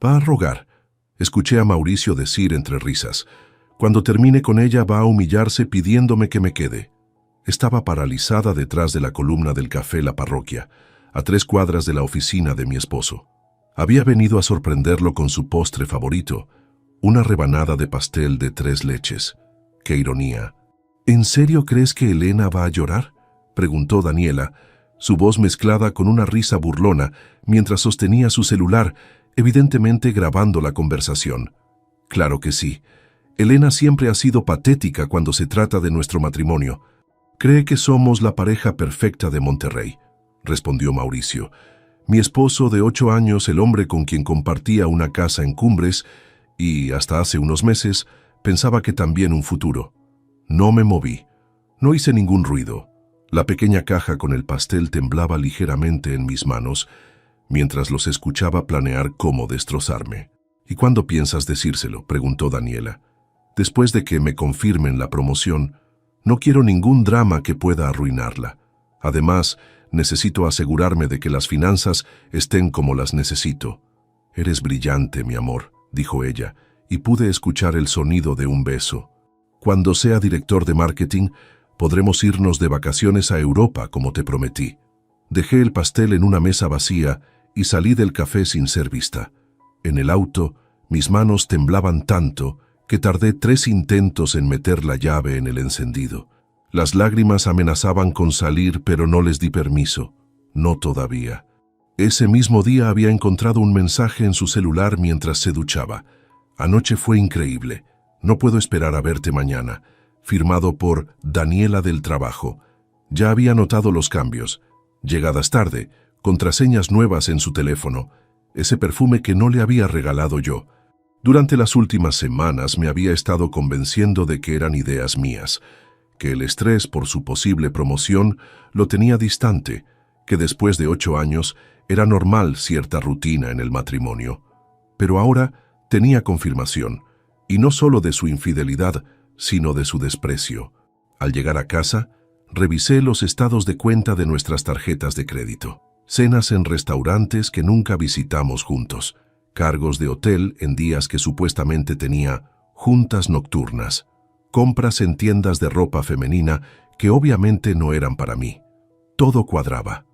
Va a rogar. Escuché a Mauricio decir entre risas. Cuando termine con ella va a humillarse pidiéndome que me quede. Estaba paralizada detrás de la columna del café La Parroquia, a 3 cuadras de la oficina de mi esposo. Había venido a sorprenderlo con su postre favorito, una rebanada de pastel de 3 leches. ¡Qué ironía! ¿En serio crees que Elena va a llorar?, preguntó Daniela, su voz mezclada con una risa burlona mientras sostenía su celular, evidentemente grabando la conversación. Claro que sí. Elena siempre ha sido patética cuando se trata de nuestro matrimonio. Cree que somos la pareja perfecta de Monterrey, respondió Mauricio. Mi esposo de 8 años, el hombre con quien compartía una casa en Cumbres y, hasta hace unos meses, pensaba que también un futuro. No me moví. No hice ningún ruido. La pequeña caja con el pastel temblaba ligeramente en mis manos, mientras los escuchaba planear cómo destrozarme. ¿Y cuándo piensas decírselo?, preguntó Daniela. Después de que me confirmen la promoción, no quiero ningún drama que pueda arruinarla. Además, necesito asegurarme de que las finanzas estén como las necesito. Eres brillante, mi amor, dijo ella, y pude escuchar el sonido de un beso. Cuando sea director de marketing, podremos irnos de vacaciones a Europa, como te prometí. Dejé el pastel en una mesa vacía y salí del café sin ser vista. En el auto, mis manos temblaban tanto que tardé 3 intentos en meter la llave en el encendido. Las lágrimas amenazaban con salir, pero no les di permiso. No todavía. Ese mismo día había encontrado un mensaje en su celular mientras se duchaba. Anoche fue increíble. No puedo esperar a verte mañana. Firmado por Daniela del Trabajo. Ya había notado los cambios. Llegadas tarde, contraseñas nuevas en su teléfono. Ese perfume que no le había regalado yo. Durante las últimas semanas me había estado convenciendo de que eran ideas mías, que el estrés por su posible promoción lo tenía distante, que después de 8 años era normal cierta rutina en el matrimonio. Pero ahora tenía confirmación, y no solo de su infidelidad, sino de su desprecio. Al llegar a casa, revisé los estados de cuenta de nuestras tarjetas de crédito, cenas en restaurantes que nunca visitamos juntos, cargos de hotel en días que supuestamente tenía juntas nocturnas, compras en tiendas de ropa femenina que obviamente no eran para mí. Todo cuadraba.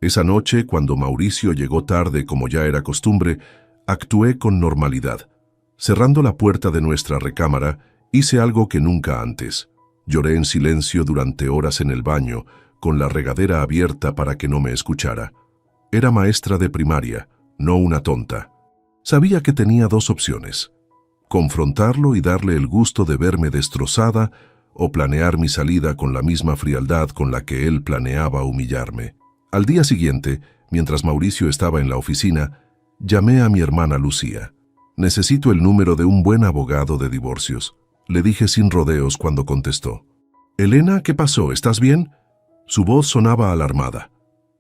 Esa noche, cuando Mauricio llegó tarde como ya era costumbre, actué con normalidad. Cerrando la puerta de nuestra recámara, hice algo que nunca antes. Lloré en silencio durante horas en el baño, con la regadera abierta para que no me escuchara. Era maestra de primaria, no una tonta. Sabía que tenía 2 opciones: confrontarlo y darle el gusto de verme destrozada, o planear mi salida con la misma frialdad con la que él planeaba humillarme. Al día siguiente, mientras Mauricio estaba en la oficina, llamé a mi hermana Lucía. Necesito el número de un buen abogado de divorcios, le dije sin rodeos cuando contestó. Elena, ¿qué pasó? ¿Estás bien? Su voz sonaba alarmada.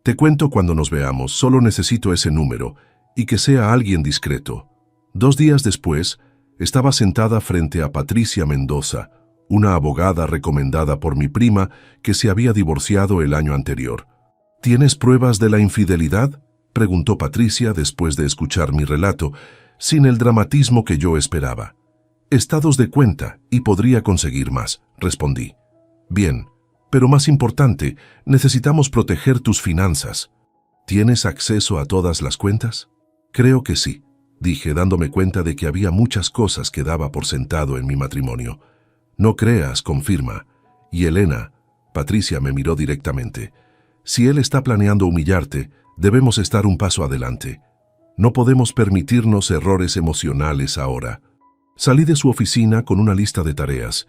Te cuento cuando nos veamos, solo necesito ese número, y que sea alguien discreto. 2 días después, estaba sentada frente a Patricia Mendoza, una abogada recomendada por mi prima que se había divorciado el año anterior. ¿Tienes pruebas de la infidelidad?, preguntó Patricia después de escuchar mi relato, sin el dramatismo que yo esperaba. Estados de cuenta, y podría conseguir más, respondí. Bien, pero más importante, necesitamos proteger tus finanzas. ¿Tienes acceso a todas las cuentas? Creo que sí, dije, dándome cuenta de que había muchas cosas que daba por sentado en mi matrimonio. No creas, confirma. Y Elena, Patricia me miró directamente. Si él está planeando humillarte, debemos estar un paso adelante. No podemos permitirnos errores emocionales ahora. Salí de su oficina con una lista de tareas: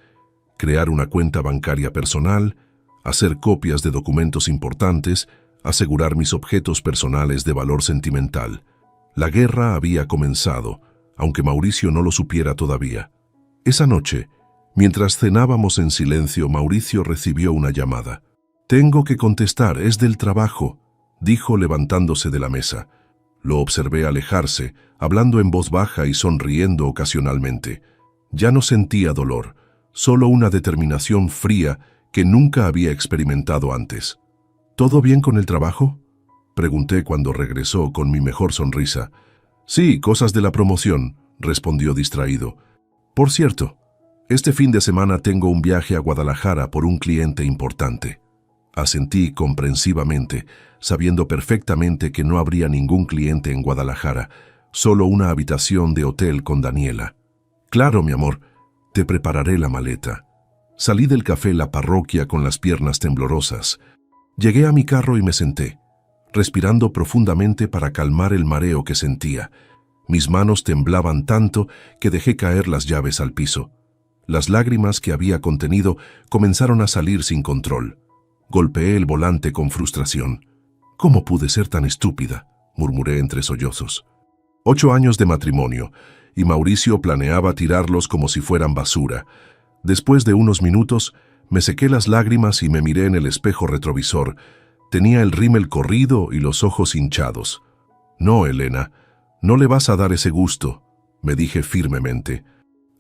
crear una cuenta bancaria personal, hacer copias de documentos importantes, asegurar mis objetos personales de valor sentimental. La guerra había comenzado, aunque Mauricio no lo supiera todavía. Esa noche, mientras cenábamos en silencio, Mauricio recibió una llamada. Tengo que contestar, es del trabajo, dijo levantándose de la mesa. Lo observé alejarse, hablando en voz baja y sonriendo ocasionalmente. Ya no sentía dolor, solo una determinación fría que nunca había experimentado antes. ¿Todo bien con el trabajo?, pregunté cuando regresó con mi mejor sonrisa. Sí, cosas de la promoción, respondió distraído. Por cierto, este fin de semana tengo un viaje a Guadalajara por un cliente importante. Asentí comprensivamente, sabiendo perfectamente que no habría ningún cliente en Guadalajara, solo una habitación de hotel con Daniela. Claro, mi amor, te prepararé la maleta. Salí del café La Parroquia con las piernas temblorosas. Llegué a mi carro y me senté, respirando profundamente para calmar el mareo que sentía. Mis manos temblaban tanto que dejé caer las llaves al piso. Las lágrimas que había contenido comenzaron a salir sin control. Golpeé el volante con frustración. ¿Cómo pude ser tan estúpida?, murmuré entre sollozos. 8 años de matrimonio, y Mauricio planeaba tirarlos como si fueran basura. Después de unos minutos, me sequé las lágrimas y me miré en el espejo retrovisor. Tenía el rímel corrido y los ojos hinchados. No, Elena, no le vas a dar ese gusto, me dije firmemente.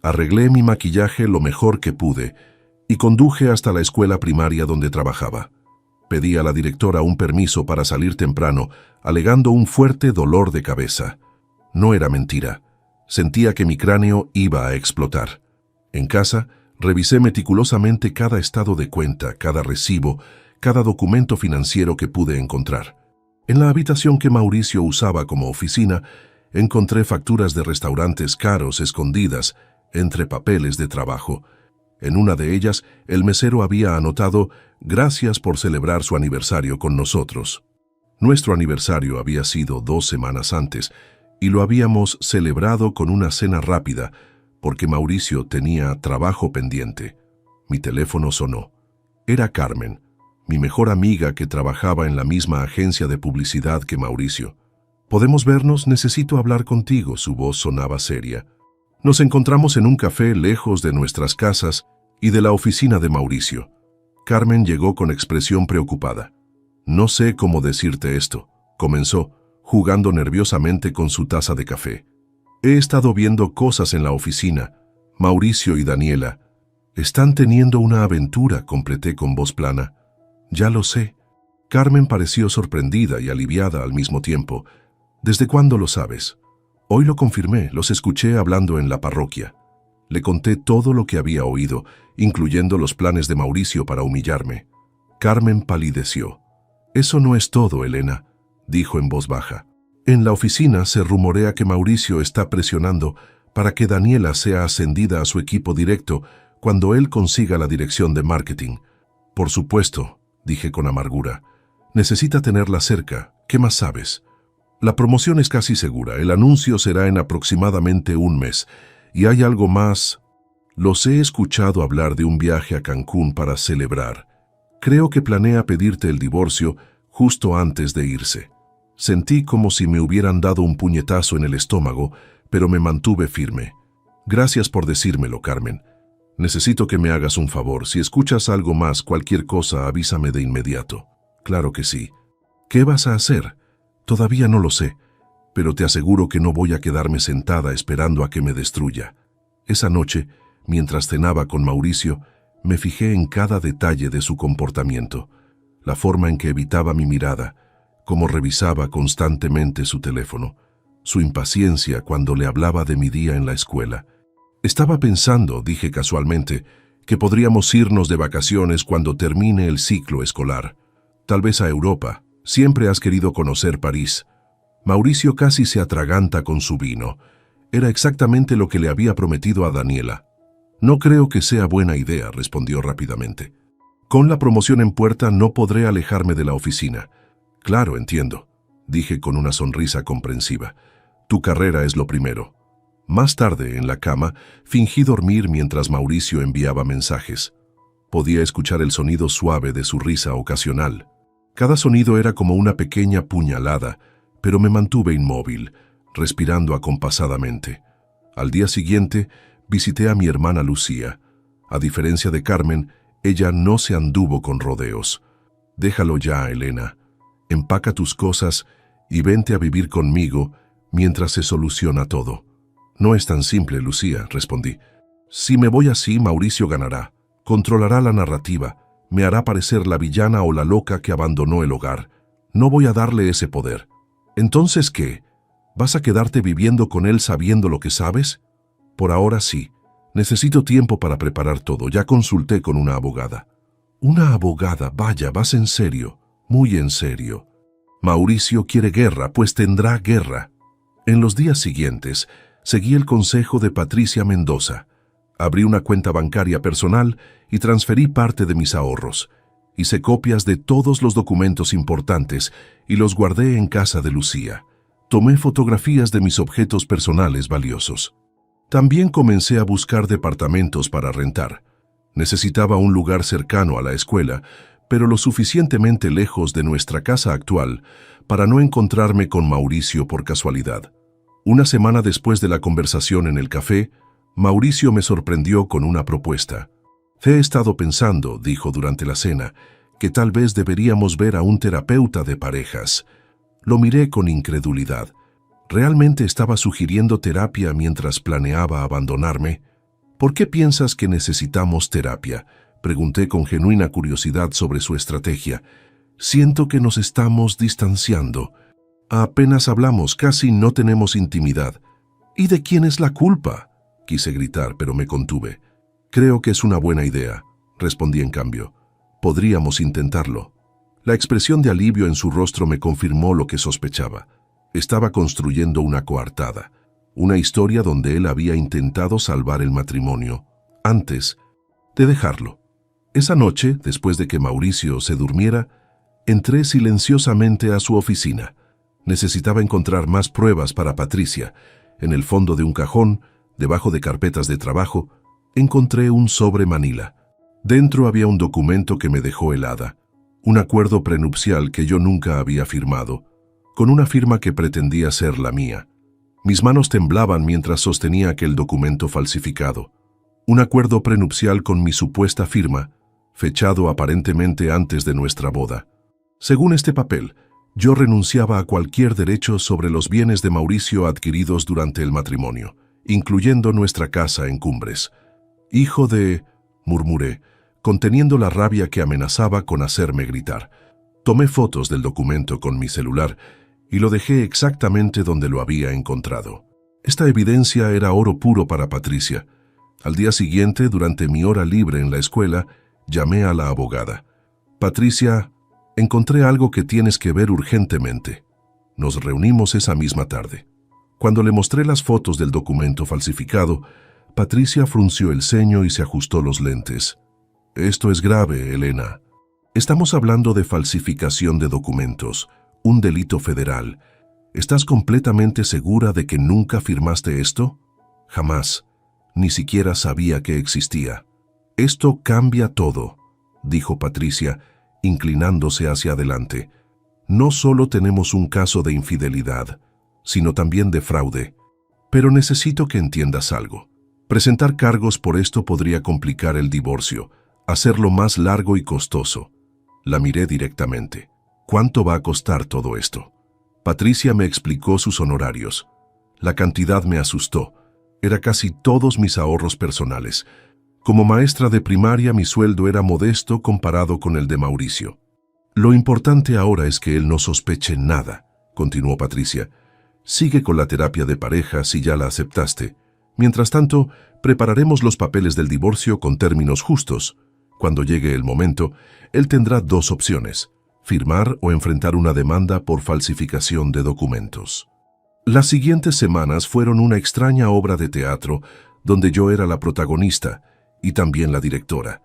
Arreglé mi maquillaje lo mejor que pude y conduje hasta la escuela primaria donde trabajaba. Pedí a la directora un permiso para salir temprano, alegando un fuerte dolor de cabeza. No era mentira. Sentía que mi cráneo iba a explotar. En casa, revisé meticulosamente cada estado de cuenta, cada recibo, cada documento financiero que pude encontrar. En la habitación que Mauricio usaba como oficina, encontré facturas de restaurantes caros escondidas entre papeles de trabajo. En una de ellas, el mesero había anotado «Gracias por celebrar su aniversario con nosotros». Nuestro aniversario había sido 2 semanas antes, y lo habíamos celebrado con una cena rápida, porque Mauricio tenía trabajo pendiente. Mi teléfono sonó. Era Carmen, mi mejor amiga que trabajaba en la misma agencia de publicidad que Mauricio. «¿Podemos vernos? Necesito hablar contigo», su voz sonaba seria. Nos encontramos en un café lejos de nuestras casas y de la oficina de Mauricio. Carmen llegó con expresión preocupada. «No sé cómo decirte esto», comenzó, jugando nerviosamente con su taza de café. «He estado viendo cosas en la oficina. Mauricio y Daniela están teniendo una aventura», completé con voz plana. «Ya lo sé». Carmen pareció sorprendida y aliviada al mismo tiempo. «¿Desde cuándo lo sabes?» «Hoy lo confirmé, los escuché hablando en la parroquia». Le conté todo lo que había oído, incluyendo los planes de Mauricio para humillarme. Carmen palideció. «Eso no es todo, Elena», dijo en voz baja. «En la oficina se rumorea que Mauricio está presionando para que Daniela sea ascendida a su equipo directo cuando él consiga la dirección de marketing». «Por supuesto», dije con amargura. «Necesita tenerla cerca. ¿Qué más sabes?» «La promoción es casi segura. El anuncio será en aproximadamente 1 mes. Y hay algo más. Los he escuchado hablar de un viaje a Cancún para celebrar. Creo que planea pedirte el divorcio justo antes de irse». Sentí como si me hubieran dado un puñetazo en el estómago, pero me mantuve firme. «Gracias por decírmelo, Carmen. Necesito que me hagas un favor. Si escuchas algo más, cualquier cosa, avísame de inmediato». «Claro que sí». «¿Qué vas a hacer?» «Todavía no lo sé, pero te aseguro que no voy a quedarme sentada esperando a que me destruya». Esa noche, mientras cenaba con Mauricio, me fijé en cada detalle de su comportamiento, la forma en que evitaba mi mirada, cómo revisaba constantemente su teléfono, su impaciencia cuando le hablaba de mi día en la escuela. «Estaba pensando», dije casualmente, «que podríamos irnos de vacaciones cuando termine el ciclo escolar. Tal vez a Europa. Siempre has querido conocer París». Mauricio casi se atraganta con su vino. Era exactamente lo que le había prometido a Daniela. «No creo que sea buena idea», respondió rápidamente. «Con la promoción en puerta no podré alejarme de la oficina». «Claro, entiendo», dije con una sonrisa comprensiva. «Tu carrera es lo primero». Más tarde, en la cama, fingí dormir mientras Mauricio enviaba mensajes. Podía escuchar el sonido suave de su risa ocasional. Cada sonido era como una pequeña puñalada, pero me mantuve inmóvil, respirando acompasadamente. Al día siguiente, visité a mi hermana Lucía. A diferencia de Carmen, ella no se anduvo con rodeos. «Déjalo ya, Elena. Empaca tus cosas y vente a vivir conmigo mientras se soluciona todo». «No es tan simple, Lucía», respondí. «Si me voy así, Mauricio ganará. Controlará la narrativa. Me hará parecer la villana o la loca que abandonó el hogar. No voy a darle ese poder». «¿Entonces qué?». ¿Vas a quedarte viviendo con él sabiendo lo que sabes? Por ahora sí. Necesito tiempo para preparar todo. Ya consulté con una abogada. Una abogada, vaya, vas en serio, muy en serio. Mauricio quiere guerra, pues tendrá guerra. En los días siguientes, seguí el consejo de Patricia Mendoza. Abrí una cuenta bancaria personal y transferí parte de mis ahorros. Hice copias de todos los documentos importantes y los guardé en casa de Lucía. Tomé fotografías de mis objetos personales valiosos. También comencé a buscar departamentos para rentar. Necesitaba un lugar cercano a la escuela, pero lo suficientemente lejos de nuestra casa actual para no encontrarme con Mauricio por casualidad. Una semana después de la conversación en el café, Mauricio me sorprendió con una propuesta. «He estado pensando», dijo durante la cena, «que tal vez deberíamos ver a un terapeuta de parejas». Lo miré con incredulidad. ¿Realmente estaba sugiriendo terapia mientras planeaba abandonarme? ¿Por qué piensas que necesitamos terapia?, pregunté con genuina curiosidad sobre su estrategia. Siento que nos estamos distanciando. Apenas hablamos, casi no tenemos intimidad. ¿Y de quién es la culpa?, quise gritar, pero me contuve. Creo que es una buena idea, respondí en cambio. Podríamos intentarlo. La expresión de alivio en su rostro me confirmó lo que sospechaba. Estaba construyendo una coartada, una historia donde él había intentado salvar el matrimonio antes de dejarlo. Esa noche, después de que Mauricio se durmiera, entré silenciosamente a su oficina. Necesitaba encontrar más pruebas para Patricia. En el fondo de un cajón, debajo de carpetas de trabajo, encontré un sobre manila. Dentro había un documento que me dejó helada, un acuerdo prenupcial que yo nunca había firmado, con una firma que pretendía ser la mía. Mis manos temblaban mientras sostenía aquel documento falsificado. Un acuerdo prenupcial con mi supuesta firma, fechado aparentemente antes de nuestra boda. Según este papel, yo renunciaba a cualquier derecho sobre los bienes de Mauricio adquiridos durante el matrimonio, incluyendo nuestra casa en Cumbres. «Hijo de...», murmuré, conteniendo la rabia que amenazaba con hacerme gritar. Tomé fotos del documento con mi celular y lo dejé exactamente donde lo había encontrado. Esta evidencia era oro puro para Patricia. Al día siguiente, durante mi hora libre en la escuela, llamé a la abogada. «Patricia, encontré algo que tienes que ver urgentemente». Nos reunimos esa misma tarde. Cuando le mostré las fotos del documento falsificado, Patricia frunció el ceño y se ajustó los lentes. «Esto es grave, Elena. Estamos hablando de falsificación de documentos, un delito federal. ¿Estás completamente segura de que nunca firmaste esto?» «Jamás. Ni siquiera sabía que existía». «Esto cambia todo», dijo Patricia, inclinándose hacia adelante. «No solo tenemos un caso de infidelidad, sino también de fraude. Pero necesito que entiendas algo. Presentar cargos por esto podría complicar el divorcio, hacerlo más largo y costoso». La miré directamente. «¿Cuánto va a costar todo esto?». Patricia me explicó sus honorarios. La cantidad me asustó. Era casi todos mis ahorros personales. Como maestra de primaria, mi sueldo era modesto comparado con el de Mauricio. «Lo importante ahora es que él no sospeche nada», continuó Patricia. «Sigue con la terapia de pareja si ya la aceptaste. Mientras tanto, prepararemos los papeles del divorcio con términos justos. Cuando llegue el momento, él tendrá dos opciones: firmar o enfrentar una demanda por falsificación de documentos». Las siguientes semanas fueron una extraña obra de teatro donde yo era la protagonista y también la directora.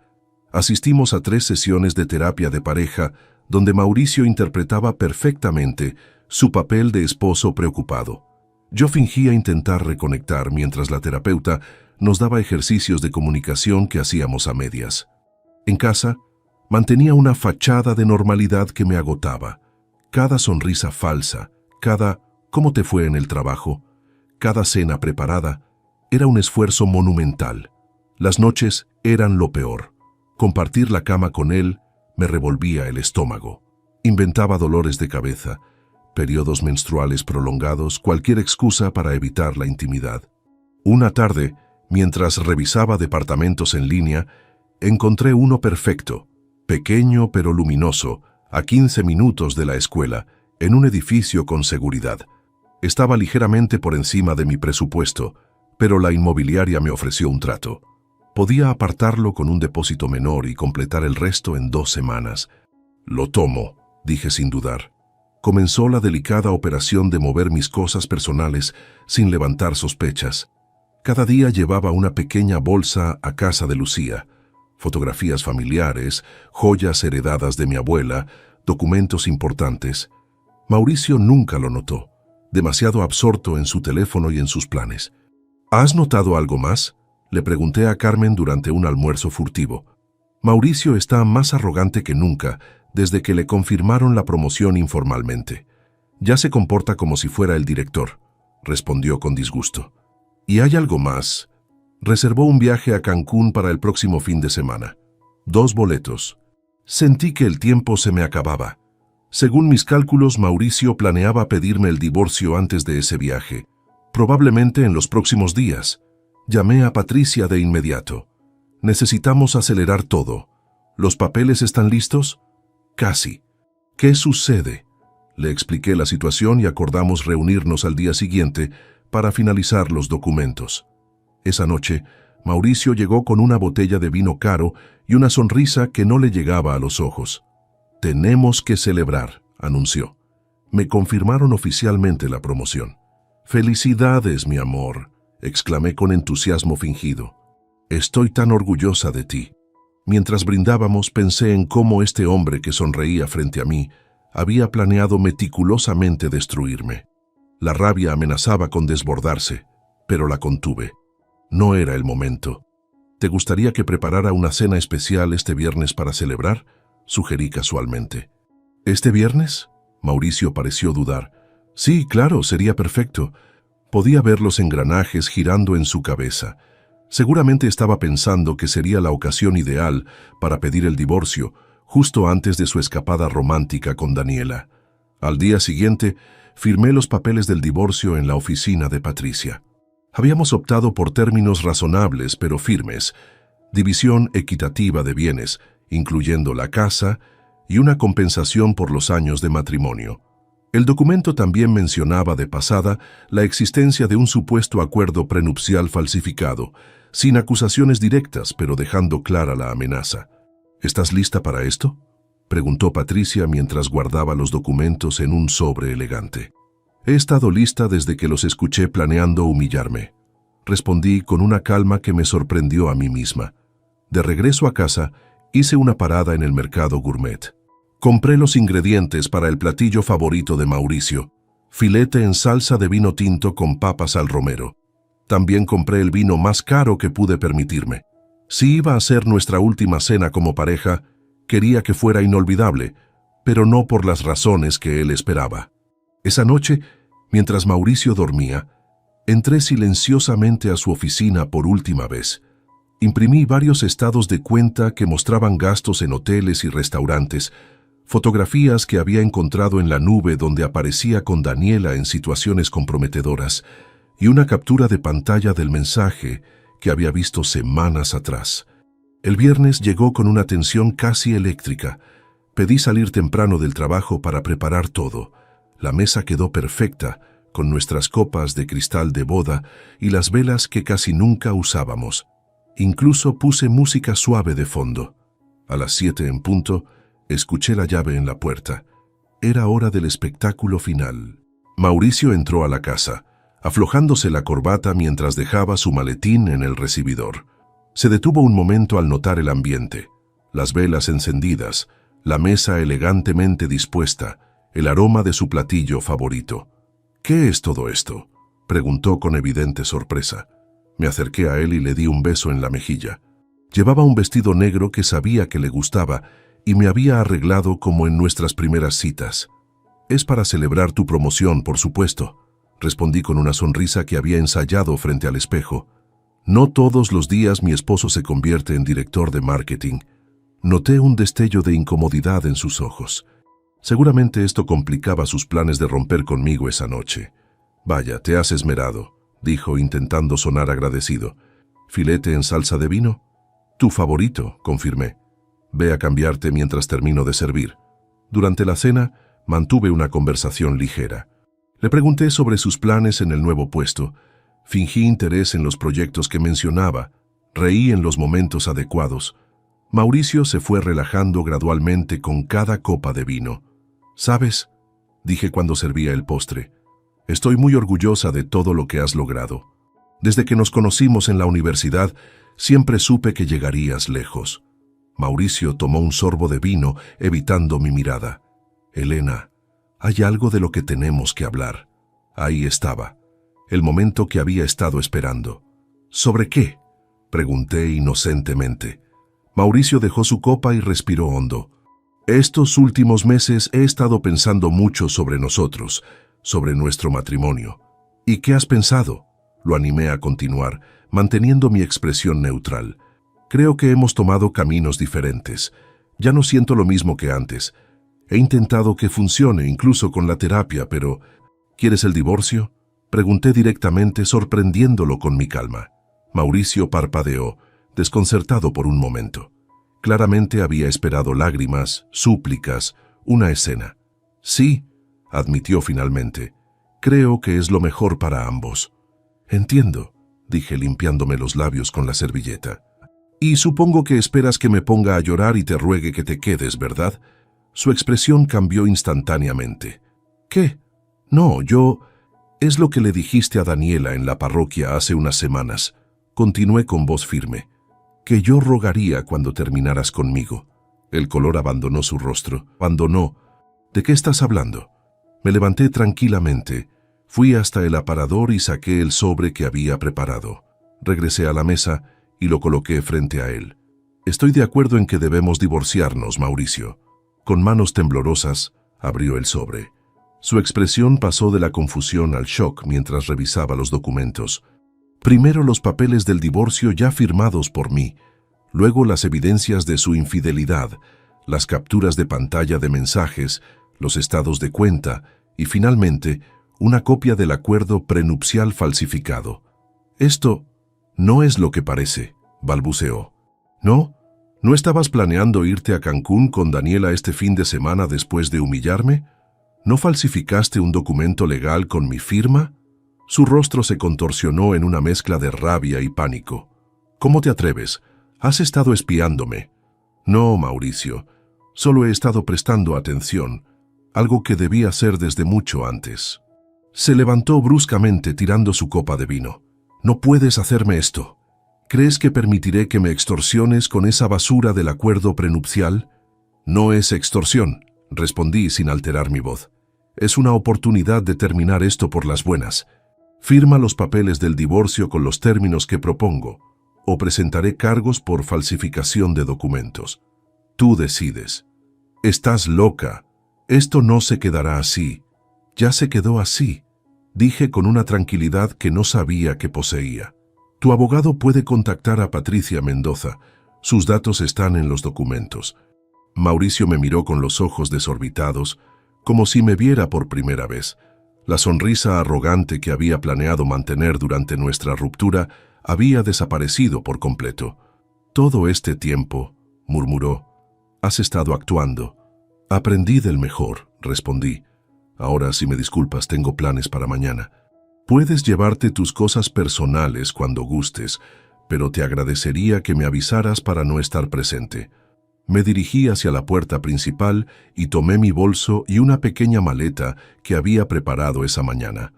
Asistimos a 3 sesiones de terapia de pareja donde Mauricio interpretaba perfectamente su papel de esposo preocupado. Yo fingía intentar reconectar mientras la terapeuta nos daba ejercicios de comunicación que hacíamos a medias. En casa, mantenía una fachada de normalidad que me agotaba. Cada sonrisa falsa, cada «¿cómo te fue en el trabajo?», cada cena preparada, era un esfuerzo monumental. Las noches eran lo peor. Compartir la cama con él me revolvía el estómago. Inventaba dolores de cabeza, periodos menstruales prolongados, cualquier excusa para evitar la intimidad. Una tarde, mientras revisaba departamentos en línea, encontré uno perfecto, pequeño pero luminoso, a 15 minutos de la escuela, en un edificio con seguridad. Estaba ligeramente por encima de mi presupuesto, pero la inmobiliaria me ofreció un trato. Podía apartarlo con un depósito menor y completar el resto en 2 semanas. Lo tomo, dije sin dudar. Comenzó la delicada operación de mover mis cosas personales sin levantar sospechas. Cada día llevaba una pequeña bolsa a casa de Lucía. Fotografías familiares, joyas heredadas de mi abuela, documentos importantes. Mauricio nunca lo notó, demasiado absorto en su teléfono y en sus planes. ¿Has notado algo más?, le pregunté a Carmen durante un almuerzo furtivo. Mauricio está más arrogante que nunca desde que le confirmaron la promoción informalmente. Ya se comporta como si fuera el director, respondió con disgusto. ¿Y hay algo más? Reservó un viaje a Cancún para el próximo fin de semana. 2 boletos. Sentí que el tiempo se me acababa. Según mis cálculos, Mauricio planeaba pedirme el divorcio antes de ese viaje, probablemente en los próximos días. Llamé a Patricia de inmediato. Necesitamos acelerar todo. ¿Los papeles están listos? Casi. ¿Qué sucede? Le expliqué la situación y acordamos reunirnos al día siguiente para finalizar los documentos. Esa noche, Mauricio llegó con una botella de vino caro y una sonrisa que no le llegaba a los ojos. «Tenemos que celebrar», anunció. Me confirmaron oficialmente la promoción. «Felicidades, mi amor», exclamé con entusiasmo fingido. «Estoy tan orgullosa de ti». Mientras brindábamos, pensé en cómo este hombre que sonreía frente a mí había planeado meticulosamente destruirme. La rabia amenazaba con desbordarse, pero la contuve. No era el momento. «¿Te gustaría que preparara una cena especial este viernes para celebrar?», sugerí casualmente. «¿Este viernes?», Mauricio pareció dudar. «Sí, claro, sería perfecto». Podía ver los engranajes girando en su cabeza. Seguramente estaba pensando que sería la ocasión ideal para pedir el divorcio, justo antes de su escapada romántica con Daniela. Al día siguiente, firmé los papeles del divorcio en la oficina de Patricia. Habíamos optado por términos razonables pero firmes: división equitativa de bienes, incluyendo la casa, y una compensación por los años de matrimonio. El documento también mencionaba de pasada la existencia de un supuesto acuerdo prenupcial falsificado, sin acusaciones directas, pero dejando clara la amenaza. «¿Estás lista para esto?», preguntó Patricia mientras guardaba los documentos en un sobre elegante. «He estado lista desde que los escuché planeando humillarme», respondí con una calma que me sorprendió a mí misma. De regreso a casa, hice una parada en el mercado gourmet. Compré los ingredientes para el platillo favorito de Mauricio: filete en salsa de vino tinto con papas al romero. También compré el vino más caro que pude permitirme. Si iba a ser nuestra última cena como pareja, quería que fuera inolvidable, pero no por las razones que él esperaba. Esa noche, mientras Mauricio dormía, entré silenciosamente a su oficina por última vez. Imprimí varios estados de cuenta que mostraban gastos en hoteles y restaurantes, fotografías que había encontrado en la nube donde aparecía con Daniela en situaciones comprometedoras, y una captura de pantalla del mensaje que había visto semanas atrás. El viernes llegó con una tensión casi eléctrica. Pedí salir temprano del trabajo para preparar todo. La mesa quedó perfecta, con nuestras copas de cristal de boda y las velas que casi nunca usábamos. Incluso puse música suave de fondo. A las 7 en punto, escuché la llave en la puerta. Era hora del espectáculo final. Mauricio entró a la casa, aflojándose la corbata mientras dejaba su maletín en el recibidor. Se detuvo un momento al notar el ambiente: las velas encendidas, la mesa elegantemente dispuesta, el aroma de su platillo favorito. «¿Qué es todo esto?», preguntó con evidente sorpresa. Me acerqué a él y le di un beso en la mejilla. Llevaba un vestido negro que sabía que le gustaba y me había arreglado como en nuestras primeras citas. «Es para celebrar tu promoción, por supuesto», respondí con una sonrisa que había ensayado frente al espejo. No todos los días mi esposo se convierte en director de marketing. Noté un destello de incomodidad en sus ojos. Seguramente esto complicaba sus planes de romper conmigo esa noche. «Vaya, te has esmerado», dijo intentando sonar agradecido. «¿Filete en salsa de vino?» «Tu favorito», confirmé. «Ve a cambiarte mientras termino de servir». Durante la cena, mantuve una conversación ligera. Le pregunté sobre sus planes en el nuevo puesto. Fingí interés en los proyectos que mencionaba. Reí en los momentos adecuados. Mauricio se fue relajando gradualmente con cada copa de vino. «¿Sabes?», dije cuando servía el postre. «Estoy muy orgullosa de todo lo que has logrado. Desde que nos conocimos en la universidad, siempre supe que llegarías lejos». Mauricio tomó un sorbo de vino, evitando mi mirada. «Elena, hay algo de lo que tenemos que hablar». Ahí estaba, el momento que había estado esperando. «¿Sobre qué?», pregunté inocentemente. Mauricio dejó su copa y respiró hondo. «Estos últimos meses he estado pensando mucho sobre nosotros, sobre nuestro matrimonio». «¿Y qué has pensado?», lo animé a continuar, manteniendo mi expresión neutral. «Creo que hemos tomado caminos diferentes. Ya no siento lo mismo que antes. He intentado que funcione, incluso con la terapia, pero... ¿Quieres el divorcio?», pregunté directamente, sorprendiéndolo con mi calma. Mauricio parpadeó, desconcertado por un momento. Claramente había esperado lágrimas, súplicas, una escena. «Sí», admitió finalmente. «Creo que es lo mejor para ambos». «Entiendo», dije limpiándome los labios con la servilleta. «Y supongo que esperas que me ponga a llorar y te ruegue que te quedes, ¿verdad?». Su expresión cambió instantáneamente. «¿Qué? No, yo... Es lo que le dijiste a Daniela en la parroquia hace unas semanas». Continué con voz firme. «Que yo rogaría cuando terminaras conmigo». El color abandonó su rostro. «Abandonó. ¿De qué estás hablando?». Me levanté tranquilamente. Fui hasta el aparador y saqué el sobre que había preparado. Regresé a la mesa y lo coloqué frente a él. «Estoy de acuerdo en que debemos divorciarnos, Mauricio». Con manos temblorosas, abrió el sobre. Su expresión pasó de la confusión al shock mientras revisaba los documentos. Primero los papeles del divorcio ya firmados por mí, luego las evidencias de su infidelidad, las capturas de pantalla de mensajes, los estados de cuenta y finalmente una copia del acuerdo prenupcial falsificado. «Esto no es lo que parece», balbuceó. «¿No? ¿No estabas planeando irte a Cancún con Daniela este fin de semana después de humillarme? ¿No falsificaste un documento legal con mi firma?». Su rostro se contorsionó en una mezcla de rabia y pánico. «¿Cómo te atreves? Has estado espiándome». «No, Mauricio. Solo he estado prestando atención, algo que debí hacer desde mucho antes». Se levantó bruscamente tirando su copa de vino. «No puedes hacerme esto. ¿Crees que permitiré que me extorsiones con esa basura del acuerdo prenupcial?». «No es extorsión», respondí sin alterar mi voz. «Es una oportunidad de terminar esto por las buenas. Firma los papeles del divorcio con los términos que propongo, o presentaré cargos por falsificación de documentos. Tú decides». «Estás loca. Esto no se quedará así». «Ya se quedó así», dije con una tranquilidad que no sabía que poseía. «Tu abogado puede contactar a Patricia Mendoza. Sus datos están en los documentos». Mauricio me miró con los ojos desorbitados, como si me viera por primera vez. La sonrisa arrogante que había planeado mantener durante nuestra ruptura había desaparecido por completo. «Todo este tiempo», murmuró, «has estado actuando». «Aprendí del mejor», respondí. «Ahora, si me disculpas, tengo planes para mañana. Puedes llevarte tus cosas personales cuando gustes, pero te agradecería que me avisaras para no estar presente». Me dirigí hacia la puerta principal y tomé mi bolso y una pequeña maleta que había preparado esa mañana.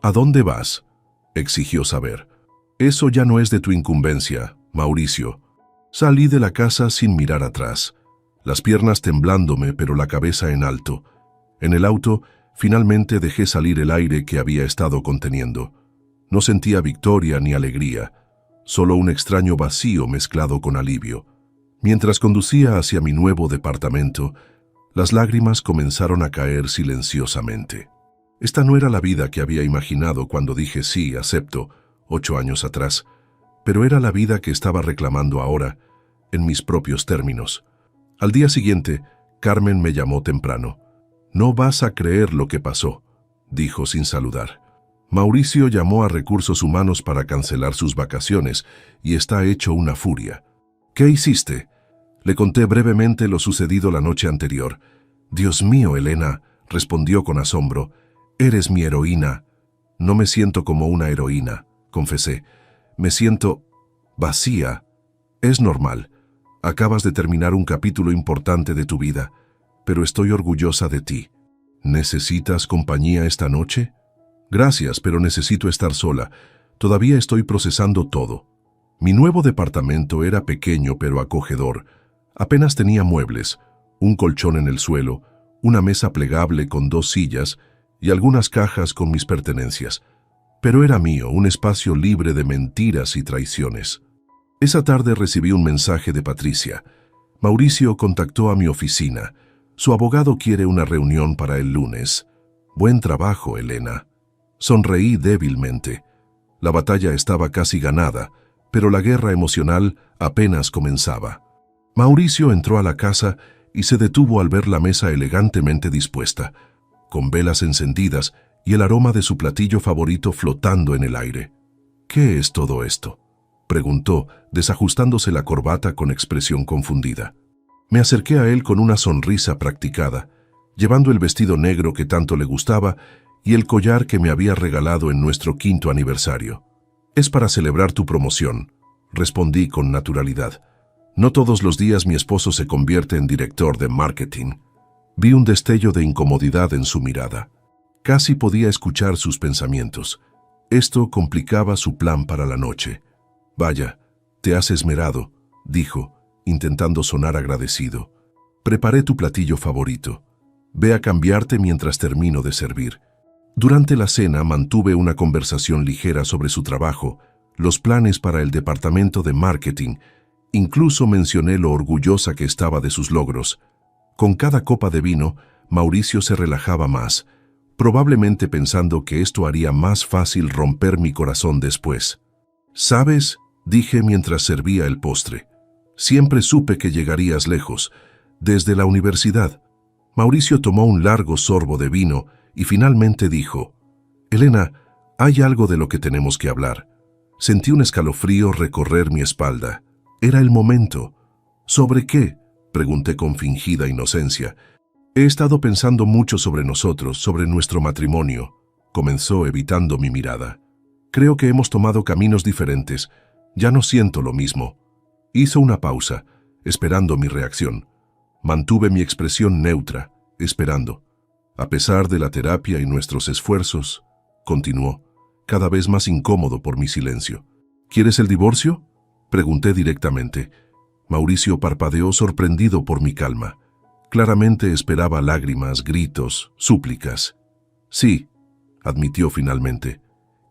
«¿A dónde vas?», exigió saber. «Eso ya no es de tu incumbencia, Mauricio». Salí de la casa sin mirar atrás, las piernas temblándome pero la cabeza en alto. En el auto, finalmente dejé salir el aire que había estado conteniendo. No sentía victoria ni alegría, solo un extraño vacío mezclado con alivio. Mientras conducía hacia mi nuevo departamento, las lágrimas comenzaron a caer silenciosamente. Esta no era la vida que había imaginado cuando dije sí, acepto, 8 años atrás, pero era la vida que estaba reclamando ahora, en mis propios términos. Al día siguiente, Carmen me llamó temprano. «No vas a creer lo que pasó», dijo sin saludar. «Mauricio llamó a Recursos Humanos para cancelar sus vacaciones y está hecho una furia». «¿Qué hiciste?». Le conté brevemente lo sucedido la noche anterior. «Dios mío, Elena», respondió con asombro, Eres mi heroína. No me siento como una heroína, confesé. Me siento vacía. Es normal. Acabas de terminar un capítulo importante de tu vida, pero estoy orgullosa de ti. ¿Necesitas compañía esta noche? Gracias, pero necesito estar sola. Todavía estoy procesando todo. Mi nuevo departamento era pequeño pero acogedor. Apenas tenía muebles, un colchón en el suelo, una mesa plegable con 2 sillas y algunas cajas con mis pertenencias. Pero era mío, un espacio libre de mentiras y traiciones. Esa tarde recibí un mensaje de Patricia. Mauricio contactó a mi oficina. Su abogado quiere una reunión para el lunes. Buen trabajo, Elena. Sonreí débilmente. La batalla estaba casi ganada, pero la guerra emocional apenas comenzaba. Mauricio entró a la casa y se detuvo al ver la mesa elegantemente dispuesta, con velas encendidas y el aroma de su platillo favorito flotando en el aire. ¿Qué es todo esto?, preguntó, desajustándose la corbata con expresión confundida. Me acerqué a él con una sonrisa practicada, llevando el vestido negro que tanto le gustaba y el collar que me había regalado en nuestro 5º aniversario. Es para celebrar tu promoción, respondí con naturalidad. No todos los días mi esposo se convierte en director de marketing. Vi un destello de incomodidad en su mirada. Casi podía escuchar sus pensamientos. Esto complicaba su plan para la noche. Vaya, te has esmerado, dijo, intentando sonar agradecido. Preparé tu platillo favorito. Ve a cambiarte mientras termino de servir. Durante la cena mantuve una conversación ligera sobre su trabajo, los planes para el departamento de marketing. Incluso mencioné lo orgullosa que estaba de sus logros. Con cada copa de vino, Mauricio se relajaba más, probablemente pensando que esto haría más fácil romper mi corazón después. ¿Sabes?, dije mientras servía el postre. Siempre supe que llegarías lejos, desde la universidad. Mauricio tomó un largo sorbo de vino y finalmente dijo: Elena, hay algo de lo que tenemos que hablar. Sentí un escalofrío recorrer mi espalda. Era el momento. ¿Sobre qué?, pregunté con fingida inocencia. He estado pensando mucho sobre nosotros, sobre nuestro matrimonio, comenzó evitando mi mirada. Creo que hemos tomado caminos diferentes. Ya no siento lo mismo. Hizo una pausa, esperando mi reacción. Mantuve mi expresión neutra, esperando. A pesar de la terapia y nuestros esfuerzos, continuó, cada vez más incómodo por mi silencio. ¿Quieres el divorcio?, pregunté directamente. Mauricio parpadeó sorprendido por mi calma. Claramente esperaba lágrimas, gritos, súplicas. Sí, admitió finalmente.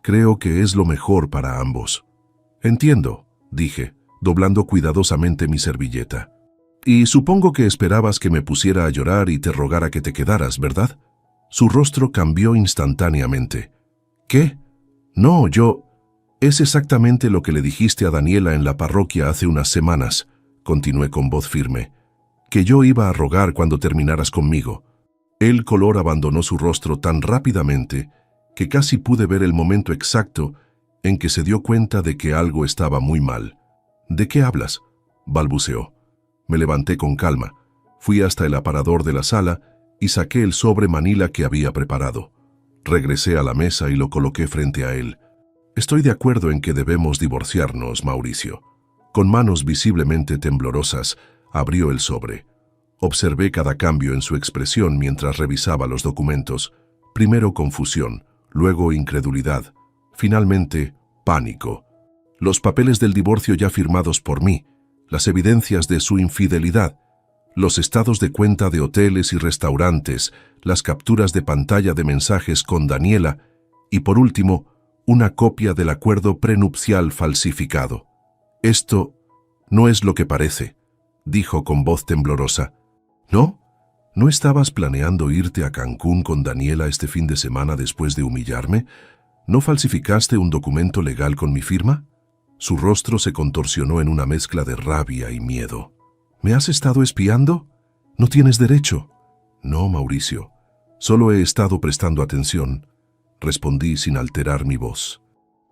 Creo que es lo mejor para ambos. Entiendo, dije, doblando cuidadosamente mi servilleta. Y supongo que esperabas que me pusiera a llorar y te rogara que te quedaras, ¿verdad? Su rostro cambió instantáneamente. ¿Qué? No, yo... Es exactamente lo que le dijiste a Daniela en la parroquia hace unas semanas, continué con voz firme, que yo iba a rogar cuando terminaras conmigo. El color abandonó su rostro tan rápidamente que casi pude ver el momento exacto en que se dio cuenta de que algo estaba muy mal. ¿De qué hablas?, balbuceó. Me levanté con calma, fui hasta el aparador de la sala y saqué el sobre manila que había preparado. Regresé a la mesa y lo coloqué frente a él. Estoy de acuerdo en que debemos divorciarnos, Mauricio. Con manos visiblemente temblorosas, abrió el sobre. Observé cada cambio en su expresión mientras revisaba los documentos. Primero confusión, luego incredulidad, finalmente pánico. Los papeles del divorcio ya firmados por mí, las evidencias de su infidelidad, los estados de cuenta de hoteles y restaurantes, las capturas de pantalla de mensajes con Daniela y, por último, una copia del acuerdo prenupcial falsificado. Esto no es lo que parece, dijo con voz temblorosa. ¿No? ¿No estabas planeando irte a Cancún con Daniela este fin de semana después de humillarme? ¿No falsificaste un documento legal con mi firma? Su rostro se contorsionó en una mezcla de rabia y miedo. ¿Me has estado espiando? No tienes derecho. No, Mauricio. Solo he estado prestando atención, respondí sin alterar mi voz.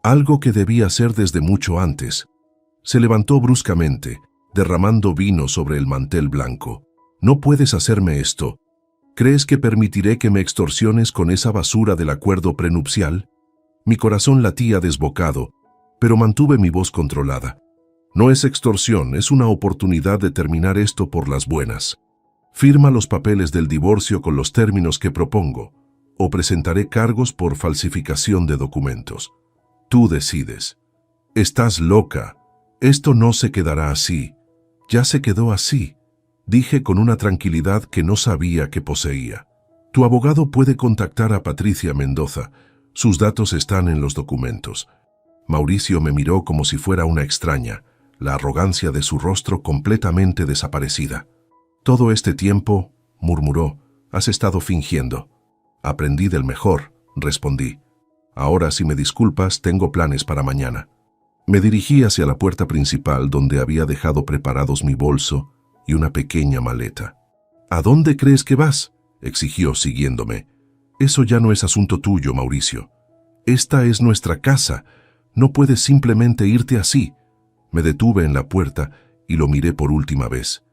Algo que debía hacer desde mucho antes. Se levantó bruscamente, derramando vino sobre el mantel blanco. No puedes hacerme esto. ¿Crees que permitiré que me extorsiones con esa basura del acuerdo prenupcial? Mi corazón latía desbocado, pero mantuve mi voz controlada. No es extorsión, es una oportunidad de terminar esto por las buenas. Firma los papeles del divorcio con los términos que propongo, o presentaré cargos por falsificación de documentos. Tú decides. Estás loca. Esto no se quedará así. Ya se quedó así, dije con una tranquilidad que no sabía que poseía. Tu abogado puede contactar a Patricia Mendoza. Sus datos están en los documentos. Mauricio me miró como si fuera una extraña, la arrogancia de su rostro completamente desaparecida. Todo este tiempo, murmuró, has estado fingiendo. Aprendí del mejor, respondí. Ahora, si me disculpas, tengo planes para mañana. Me dirigí hacia la puerta principal donde había dejado preparados mi bolso y una pequeña maleta. ¿A dónde crees que vas?, exigió siguiéndome. Eso ya no es asunto tuyo, Mauricio. Esta es nuestra casa. No puedes simplemente irte así. Me detuve en la puerta y lo miré por última vez.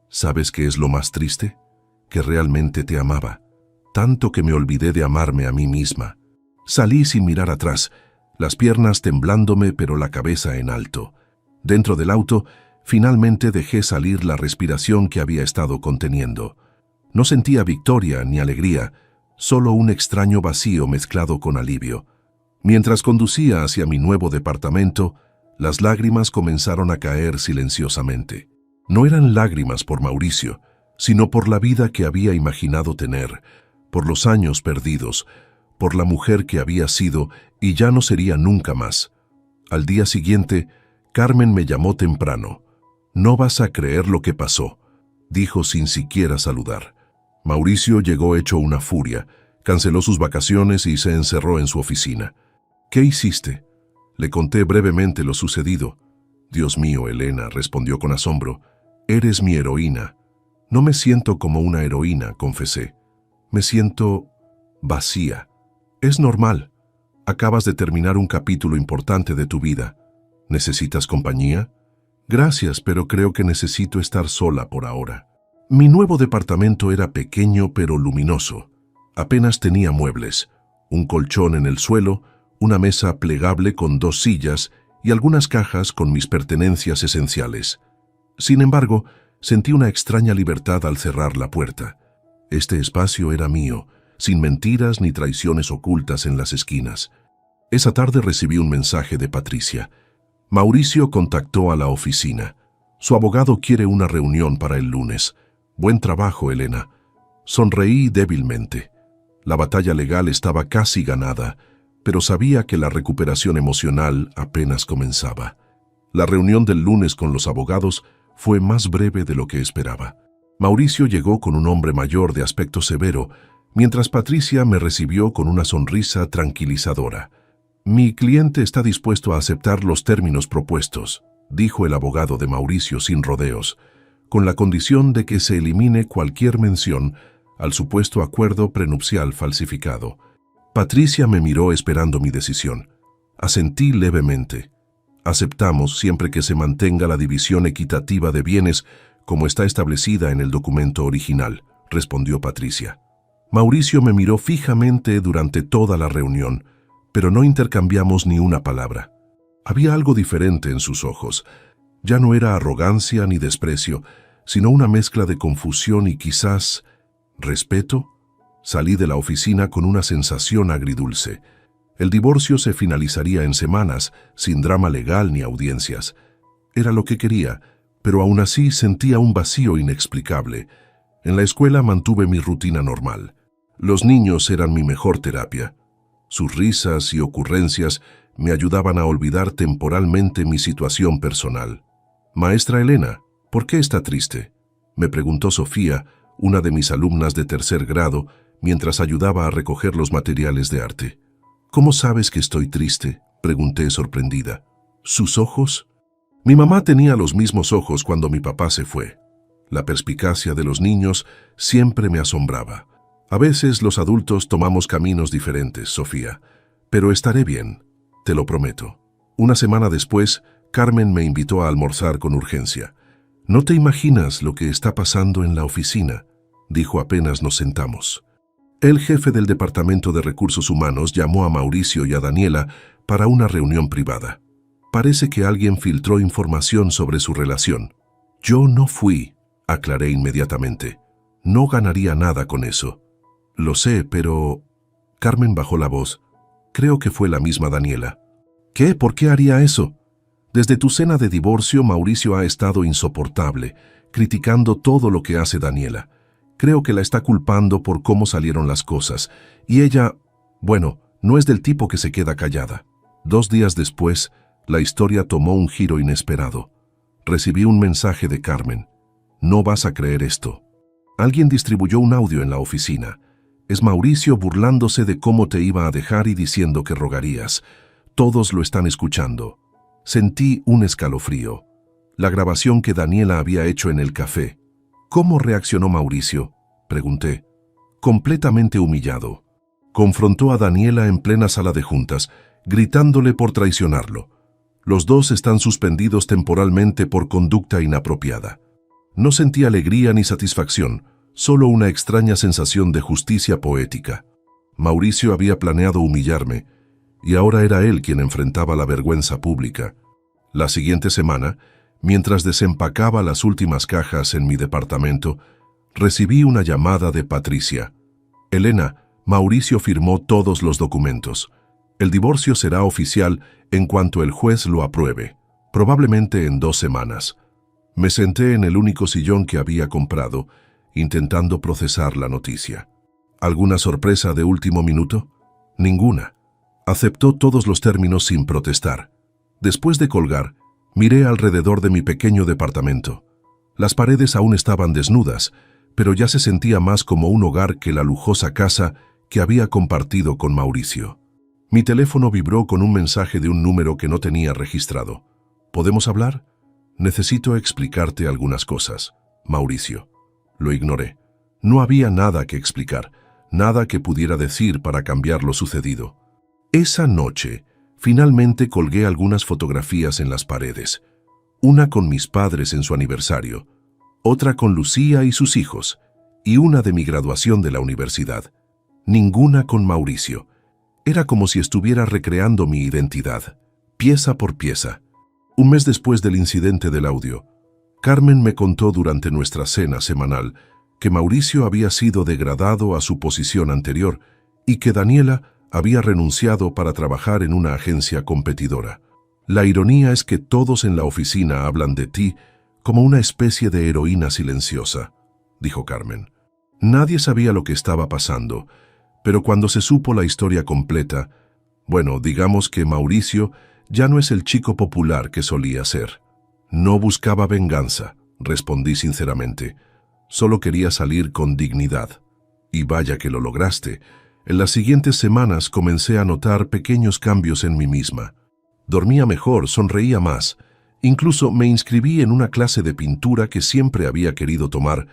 ¿Sabes qué es lo más triste? Que realmente te amaba, tanto que me olvidé de amarme a mí misma. Salí sin mirar atrás, las piernas temblándome pero la cabeza en alto. Dentro del auto, finalmente dejé salir la respiración que había estado conteniendo. No sentía victoria ni alegría, solo un extraño vacío mezclado con alivio. Mientras conducía hacia mi nuevo departamento, las lágrimas comenzaron a caer silenciosamente. No eran lágrimas por Mauricio, sino por la vida que había imaginado tener, por los años perdidos, por la mujer que había sido y ya no sería nunca más. Al día siguiente, Carmen me llamó temprano. «No vas a creer lo que pasó», dijo sin siquiera saludar. Mauricio llegó hecho una furia, canceló sus vacaciones y se encerró en su oficina. «¿Qué hiciste?», le conté brevemente lo sucedido. «Dios mío, Elena», respondió con asombro, «eres mi heroína». «No me siento como una heroína», confesé. «Me siento vacía». «Es normal. Acabas de terminar un capítulo importante de tu vida. ¿Necesitas compañía?». «Gracias, pero creo que necesito estar sola por ahora». Mi nuevo departamento era pequeño pero luminoso. Apenas tenía muebles, un colchón en el suelo, una mesa plegable con 2 sillas y algunas cajas con mis pertenencias esenciales. Sin embargo, sentí una extraña libertad al cerrar la puerta. Este espacio era mío, sin mentiras ni traiciones ocultas en las esquinas. Esa tarde recibí un mensaje de Patricia. Mauricio contactó a la oficina. Su abogado quiere una reunión para el lunes. Buen trabajo, Elena. Sonreí débilmente. La batalla legal estaba casi ganada, pero sabía que la recuperación emocional apenas comenzaba. La reunión del lunes con los abogados fue más breve de lo que esperaba. Mauricio llegó con un hombre mayor de aspecto severo, mientras Patricia me recibió con una sonrisa tranquilizadora. «Mi cliente está dispuesto a aceptar los términos propuestos», dijo el abogado de Mauricio sin rodeos, con la condición de que se elimine cualquier mención al supuesto acuerdo prenupcial falsificado. Patricia me miró esperando mi decisión. Asentí levemente. «Aceptamos siempre que se mantenga la división equitativa de bienes como está establecida en el documento original», respondió Patricia. Mauricio me miró fijamente durante toda la reunión, pero no intercambiamos ni una palabra. Había algo diferente en sus ojos. Ya no era arrogancia ni desprecio, sino una mezcla de confusión y quizás respeto. Salí de la oficina con una sensación agridulce. El divorcio se finalizaría en semanas, sin drama legal ni audiencias. Era lo que quería, pero aún así sentía un vacío inexplicable. En la escuela mantuve mi rutina normal. Los niños eran mi mejor terapia. Sus risas y ocurrencias me ayudaban a olvidar temporalmente mi situación personal. «Maestra Elena, ¿por qué está triste?», me preguntó Sofía, una de mis alumnas de 3er grado, mientras ayudaba a recoger los materiales de arte. «¿Cómo sabes que estoy triste?», pregunté sorprendida. «¿Sus ojos?». Mi mamá tenía los mismos ojos cuando mi papá se fue. La perspicacia de los niños siempre me asombraba. «A veces los adultos tomamos caminos diferentes, Sofía, pero estaré bien, te lo prometo». Una semana después, Carmen me invitó a almorzar con urgencia. «No te imaginas lo que está pasando en la oficina», dijo apenas nos sentamos. El jefe del Departamento de Recursos Humanos llamó a Mauricio y a Daniela para una reunión privada. Parece que alguien filtró información sobre su relación. Yo no fui, aclaré inmediatamente. No ganaría nada con eso. Lo sé, pero... Carmen bajó la voz. Creo que fue la misma Daniela. ¿Qué? ¿Por qué haría eso? Desde tu cena de divorcio, Mauricio ha estado insoportable, criticando todo lo que hace Daniela. Creo que la está culpando por cómo salieron las cosas. Y ella, bueno, no es del tipo que se queda callada. 2 días después, la historia tomó un giro inesperado. Recibí un mensaje de Carmen. No vas a creer esto. Alguien distribuyó un audio en la oficina. Es Mauricio burlándose de cómo te iba a dejar y diciendo que rogarías. Todos lo están escuchando. Sentí un escalofrío. La grabación que Daniela había hecho en el café. ¿Cómo reaccionó Mauricio?, pregunté. Completamente humillado. Confrontó a Daniela en plena sala de juntas, gritándole por traicionarlo. Los dos están suspendidos temporalmente por conducta inapropiada. No sentí alegría ni satisfacción, solo una extraña sensación de justicia poética. Mauricio había planeado humillarme, y ahora era él quien enfrentaba la vergüenza pública. La siguiente semana, mientras desempacaba las últimas cajas en mi departamento, recibí una llamada de Patricia. Elena, Mauricio firmó todos los documentos. El divorcio será oficial en cuanto el juez lo apruebe, probablemente en 2 semanas. Me senté en el único sillón que había comprado, intentando procesar la noticia. ¿Alguna sorpresa de último minuto? Ninguna. Aceptó todos los términos sin protestar. Después de colgar, miré alrededor de mi pequeño departamento. Las paredes aún estaban desnudas, pero ya se sentía más como un hogar que la lujosa casa que había compartido con Mauricio. Mi teléfono vibró con un mensaje de un número que no tenía registrado. ¿Podemos hablar? Necesito explicarte algunas cosas, Mauricio. Lo ignoré. No había nada que explicar, nada que pudiera decir para cambiar lo sucedido. Esa noche, finalmente colgué algunas fotografías en las paredes. Una con mis padres en su aniversario, otra con Lucía y sus hijos, y una de mi graduación de la universidad. Ninguna con Mauricio. Era como si estuviera recreando mi identidad, pieza por pieza. Un mes después del incidente del audio, Carmen me contó durante nuestra cena semanal que Mauricio había sido degradado a su posición anterior y que Daniela había renunciado para trabajar en una agencia competidora. La ironía es que todos en la oficina hablan de ti como una especie de heroína silenciosa, dijo Carmen. Nadie sabía lo que estaba pasando, pero cuando se supo la historia completa, bueno, digamos que Mauricio ya no es el chico popular que solía ser. No buscaba venganza, respondí sinceramente. Solo quería salir con dignidad. Y vaya que lo lograste. En las siguientes semanas comencé a notar pequeños cambios en mí misma. Dormía mejor, sonreía más. Incluso me inscribí en una clase de pintura que siempre había querido tomar,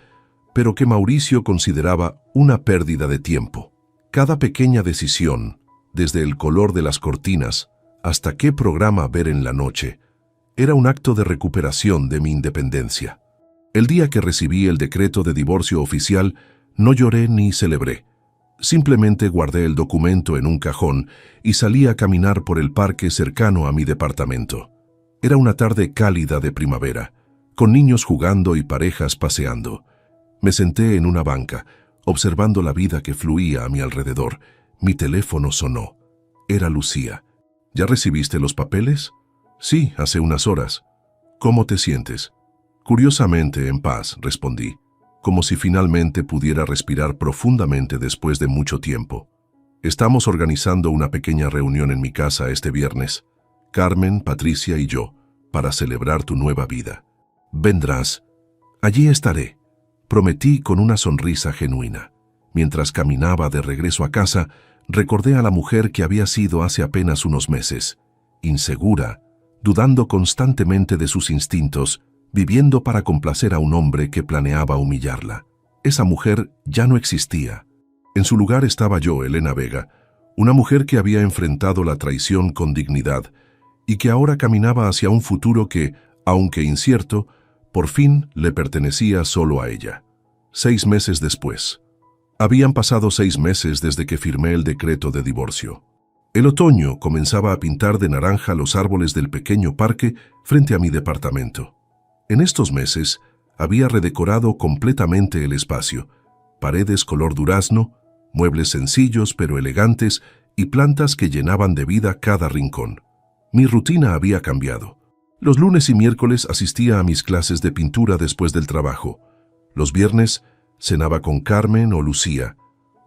pero que Mauricio consideraba una pérdida de tiempo. Cada pequeña decisión, desde el color de las cortinas hasta qué programa ver en la noche, era un acto de recuperación de mi independencia. El día que recibí el decreto de divorcio oficial, no lloré ni celebré. Simplemente guardé el documento en un cajón y salí a caminar por el parque cercano a mi departamento. Era una tarde cálida de primavera, con niños jugando y parejas paseando. Me senté en una banca, observando la vida que fluía a mi alrededor. Mi teléfono sonó. Era Lucía. ¿Ya recibiste los papeles? Sí, hace unas horas. ¿Cómo te sientes? Curiosamente en paz, respondí, como si finalmente pudiera respirar profundamente después de mucho tiempo. Estamos organizando una pequeña reunión en mi casa este viernes, Carmen, Patricia y yo, para celebrar tu nueva vida. Vendrás. Allí estaré, prometí con una sonrisa genuina. Mientras caminaba de regreso a casa, recordé a la mujer que había sido hace apenas unos meses, insegura, dudando constantemente de sus instintos, viviendo para complacer a un hombre que planeaba humillarla. Esa mujer ya no existía. En su lugar estaba yo, Elena Vega, una mujer que había enfrentado la traición con dignidad y que ahora caminaba hacia un futuro que, aunque incierto, por fin le pertenecía solo a ella. 6 meses después. Habían pasado 6 meses desde que firmé el decreto de divorcio. El otoño comenzaba a pintar de naranja los árboles del pequeño parque frente a mi departamento. En estos meses había redecorado completamente el espacio. Paredes color durazno, muebles sencillos pero elegantes y plantas que llenaban de vida cada rincón. Mi rutina había cambiado. Los lunes y miércoles asistía a mis clases de pintura después del trabajo. Los viernes cenaba con Carmen o Lucía.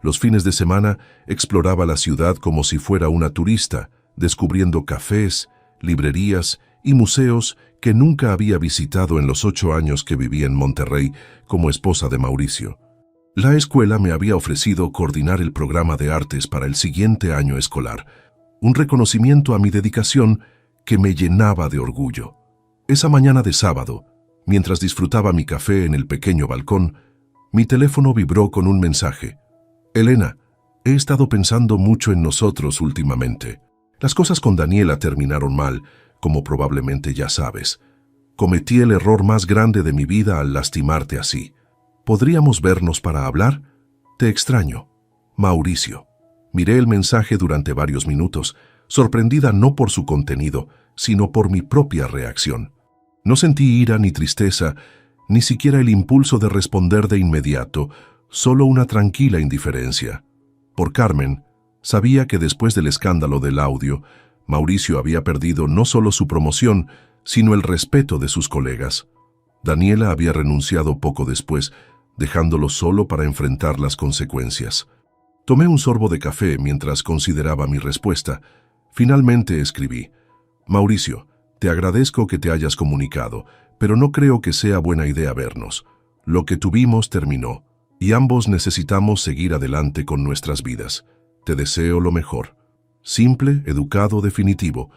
Los fines de semana exploraba la ciudad como si fuera una turista, descubriendo cafés, librerías y museos que nunca había visitado en los 8 años que viví en Monterrey como esposa de Mauricio. La escuela me había ofrecido coordinar el programa de artes para el siguiente año escolar, un reconocimiento a mi dedicación que me llenaba de orgullo. Esa mañana de sábado, mientras disfrutaba mi café en el pequeño balcón, mi teléfono vibró con un mensaje. Elena, he estado pensando mucho en nosotros últimamente. Las cosas con Daniela terminaron mal, como probablemente ya sabes. Cometí el error más grande de mi vida al lastimarte así. ¿Podríamos vernos para hablar? Te extraño. Mauricio. Miré el mensaje durante varios minutos, sorprendida no por su contenido, sino por mi propia reacción. No sentí ira ni tristeza, ni siquiera el impulso de responder de inmediato, solo una tranquila indiferencia. Por Carmen, sabía que después del escándalo del audio, Mauricio había perdido no solo su promoción, sino el respeto de sus colegas. Daniela había renunciado poco después, dejándolo solo para enfrentar las consecuencias. Tomé un sorbo de café mientras consideraba mi respuesta. Finalmente escribí: Mauricio, te agradezco que te hayas comunicado, pero no creo que sea buena idea vernos. Lo que tuvimos terminó, y ambos necesitamos seguir adelante con nuestras vidas. Te deseo lo mejor. Simple, educado, definitivo.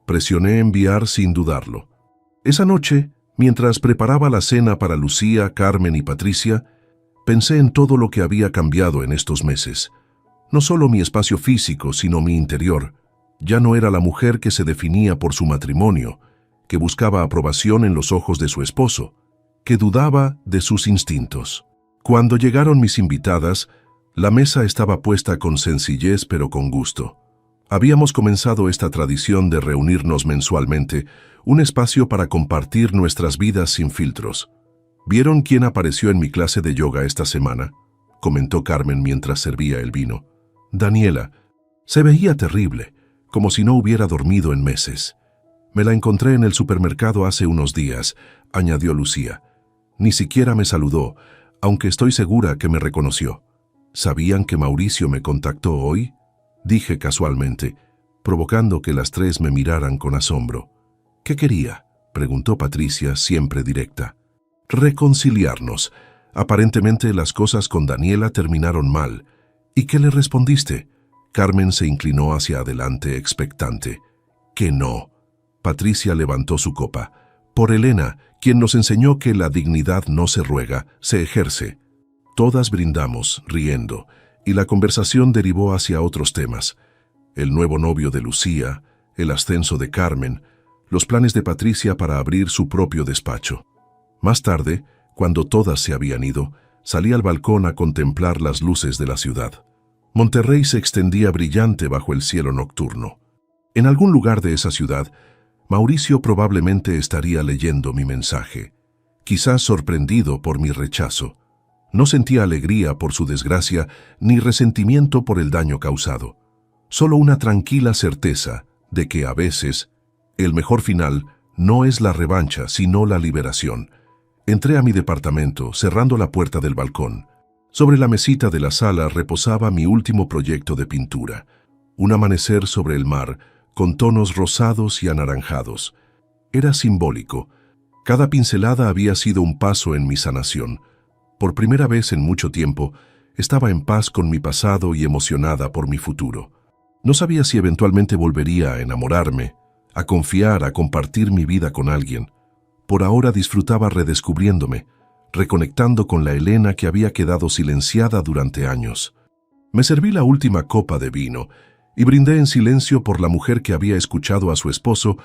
Presioné enviar sin dudarlo. Esa noche, mientras preparaba la cena para Lucía, Carmen y Patricia, pensé en todo lo que había cambiado en estos meses. No solo mi espacio físico, sino mi interior. Ya no era la mujer que se definía por su matrimonio, que buscaba aprobación en los ojos de su esposo, que dudaba de sus instintos. Cuando llegaron mis invitadas, la mesa estaba puesta con sencillez pero con gusto. Habíamos comenzado esta tradición de reunirnos mensualmente, un espacio para compartir nuestras vidas sin filtros. ¿Vieron quién apareció en mi clase de yoga esta semana?, comentó Carmen mientras servía el vino. Daniela. Se veía terrible, como si no hubiera dormido en meses. Me la encontré en el supermercado hace unos días, añadió Lucía. Ni siquiera me saludó, aunque estoy segura que me reconoció. ¿Sabían que Mauricio me contactó hoy?, dije casualmente, provocando que las tres me miraran con asombro. ¿Qué quería?, preguntó Patricia, siempre directa. Reconciliarnos. Aparentemente las cosas con Daniela terminaron mal. ¿Y qué le respondiste? Carmen se inclinó hacia adelante expectante. Que no. Patricia levantó su copa. Por Elena, quien nos enseñó que la dignidad no se ruega, se ejerce. Todas brindamos, riendo, y la conversación derivó hacia otros temas. El nuevo novio de Lucía, el ascenso de Carmen, los planes de Patricia para abrir su propio despacho. Más tarde, cuando todas se habían ido, salí al balcón a contemplar las luces de la ciudad. Monterrey se extendía brillante bajo el cielo nocturno. En algún lugar de esa ciudad, Mauricio probablemente estaría leyendo mi mensaje, quizás sorprendido por mi rechazo. No sentía alegría por su desgracia ni resentimiento por el daño causado, solo una tranquila certeza de que a veces el mejor final no es la revancha sino la liberación. Entré a mi departamento cerrando la puerta del balcón. Sobre la mesita de la sala reposaba mi último proyecto de pintura, un amanecer sobre el mar con tonos rosados y anaranjados. Era simbólico. Cada pincelada había sido un paso en mi sanación. Por primera vez en mucho tiempo, estaba en paz con mi pasado y emocionada por mi futuro. No sabía si eventualmente volvería a enamorarme, a confiar, a compartir mi vida con alguien. Por ahora disfrutaba redescubriéndome, reconectando con la Elena que había quedado silenciada durante años. Me serví la última copa de vino y brindé en silencio por la mujer que había escuchado a su esposo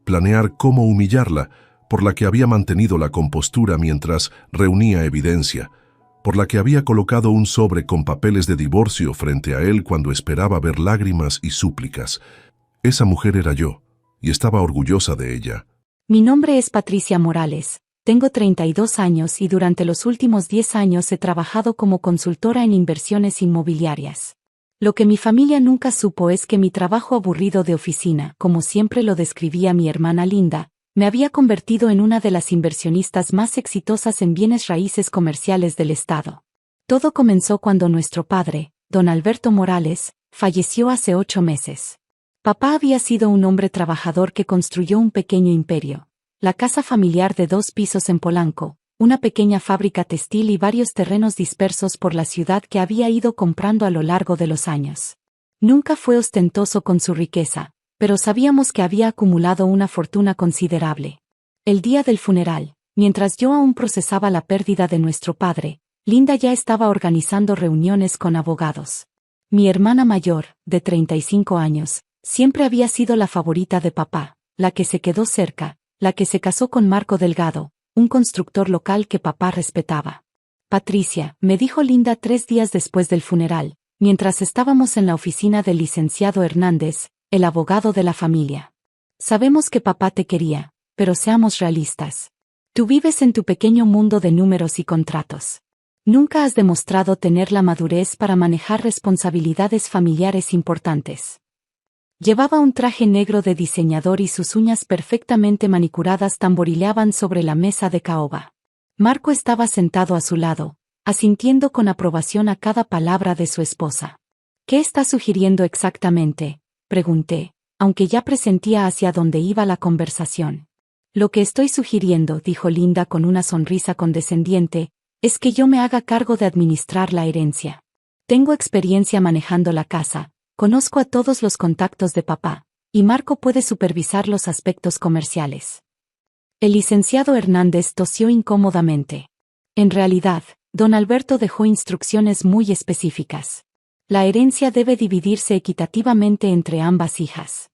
planear cómo humillarla, por la que había mantenido la compostura mientras reunía evidencia, por la que había colocado un sobre con papeles de divorcio frente a él cuando esperaba ver lágrimas y súplicas. Esa mujer era yo, y estaba orgullosa de ella. Mi nombre es Patricia Morales, tengo 32 años y durante los últimos 10 años he trabajado como consultora en inversiones inmobiliarias. Lo que mi familia nunca supo es que mi trabajo aburrido de oficina, como siempre lo describía mi hermana Linda, me había convertido en una de las inversionistas más exitosas en bienes raíces comerciales del estado. Todo comenzó cuando nuestro padre, don Alberto Morales, falleció hace 8 meses. Papá había sido un hombre trabajador que construyó un pequeño imperio, la casa familiar de 2 pisos en Polanco, una pequeña fábrica textil y varios terrenos dispersos por la ciudad que había ido comprando a lo largo de los años. Nunca fue ostentoso con su riqueza, pero sabíamos que había acumulado una fortuna considerable. El día del funeral, mientras yo aún procesaba la pérdida de nuestro padre, Linda ya estaba organizando reuniones con abogados. Mi hermana mayor, de 35 años, siempre había sido la favorita de papá, la que se quedó cerca, la que se casó con Marco Delgado, un constructor local que papá respetaba. Patricia, me dijo Linda 3 días después del funeral, mientras estábamos en la oficina del licenciado Hernández, el abogado de la familia. Sabemos que papá te quería, pero seamos realistas. Tú vives en tu pequeño mundo de números y contratos. Nunca has demostrado tener la madurez para manejar responsabilidades familiares importantes. Llevaba un traje negro de diseñador y sus uñas perfectamente manicuradas tamborileaban sobre la mesa de caoba. Marco estaba sentado a su lado, asintiendo con aprobación a cada palabra de su esposa. ¿Qué está sugiriendo exactamente?, pregunté, aunque ya presentía hacia dónde iba la conversación. Lo que estoy sugiriendo, dijo Linda con una sonrisa condescendiente, es que yo me haga cargo de administrar la herencia. Tengo experiencia manejando la casa. Conozco a todos los contactos de papá, y Marco puede supervisar los aspectos comerciales. El licenciado Hernández tosió incómodamente. En realidad, don Alberto dejó instrucciones muy específicas. La herencia debe dividirse equitativamente entre ambas hijas.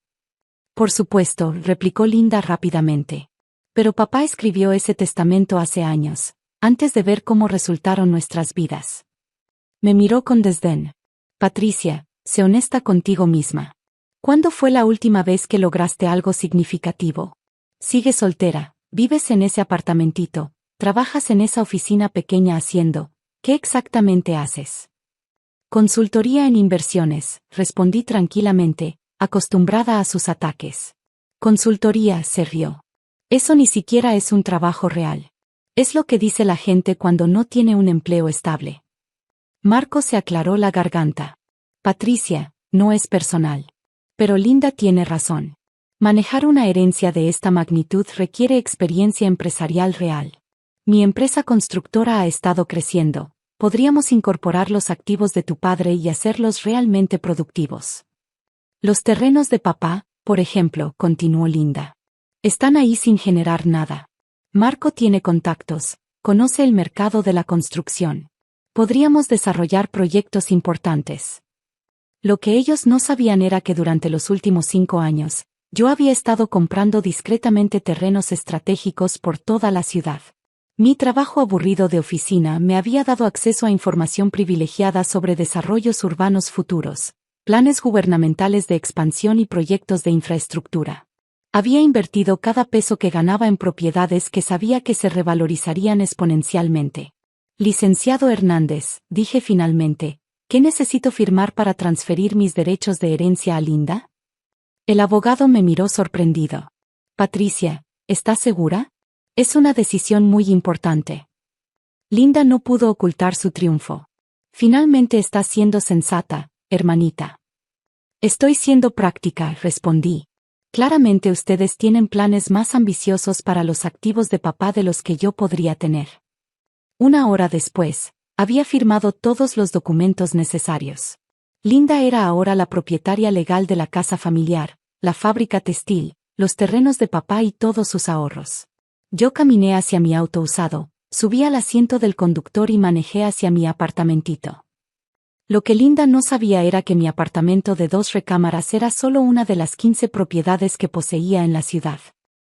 Por supuesto, replicó Linda rápidamente. Pero papá escribió ese testamento hace años, antes de ver cómo resultaron nuestras vidas. Me miró con desdén. Patricia, sé honesta contigo misma. ¿Cuándo fue la última vez que lograste algo significativo? Sigues soltera, vives en ese apartamentito, trabajas en esa oficina pequeña haciendo, ¿qué exactamente haces? Consultoría en inversiones, respondí tranquilamente, acostumbrada a sus ataques. Consultoría, se rió. Eso ni siquiera es un trabajo real. Es lo que dice la gente cuando no tiene un empleo estable. Marco se aclaró la garganta. Patricia, no es personal. Pero Linda tiene razón. Manejar una herencia de esta magnitud requiere experiencia empresarial real. Mi empresa constructora ha estado creciendo. Podríamos incorporar los activos de tu padre y hacerlos realmente productivos. Los terrenos de papá, por ejemplo, continuó Linda. Están ahí sin generar nada. Marco tiene contactos, conoce el mercado de la construcción. Podríamos desarrollar proyectos importantes. Lo que ellos no sabían era que durante los últimos 5 años, yo había estado comprando discretamente terrenos estratégicos por toda la ciudad. Mi trabajo aburrido de oficina me había dado acceso a información privilegiada sobre desarrollos urbanos futuros, planes gubernamentales de expansión y proyectos de infraestructura. Había invertido cada peso que ganaba en propiedades que sabía que se revalorizarían exponencialmente. Licenciado Hernández, dije finalmente, ¿qué necesito firmar para transferir mis derechos de herencia a Linda? El abogado me miró sorprendido. Patricia, ¿estás segura? Es una decisión muy importante. Linda no pudo ocultar su triunfo. Finalmente estás siendo sensata, hermanita. Estoy siendo práctica, respondí. Claramente ustedes tienen planes más ambiciosos para los activos de papá de los que yo podría tener. 1 hora después, había firmado todos los documentos necesarios. Linda era ahora la propietaria legal de la casa familiar, la fábrica textil, los terrenos de papá y todos sus ahorros. Yo caminé hacia mi auto usado, subí al asiento del conductor y manejé hacia mi apartamentito. Lo que Linda no sabía era que mi apartamento de 2 recámaras era solo una de las 15 propiedades que poseía en la ciudad.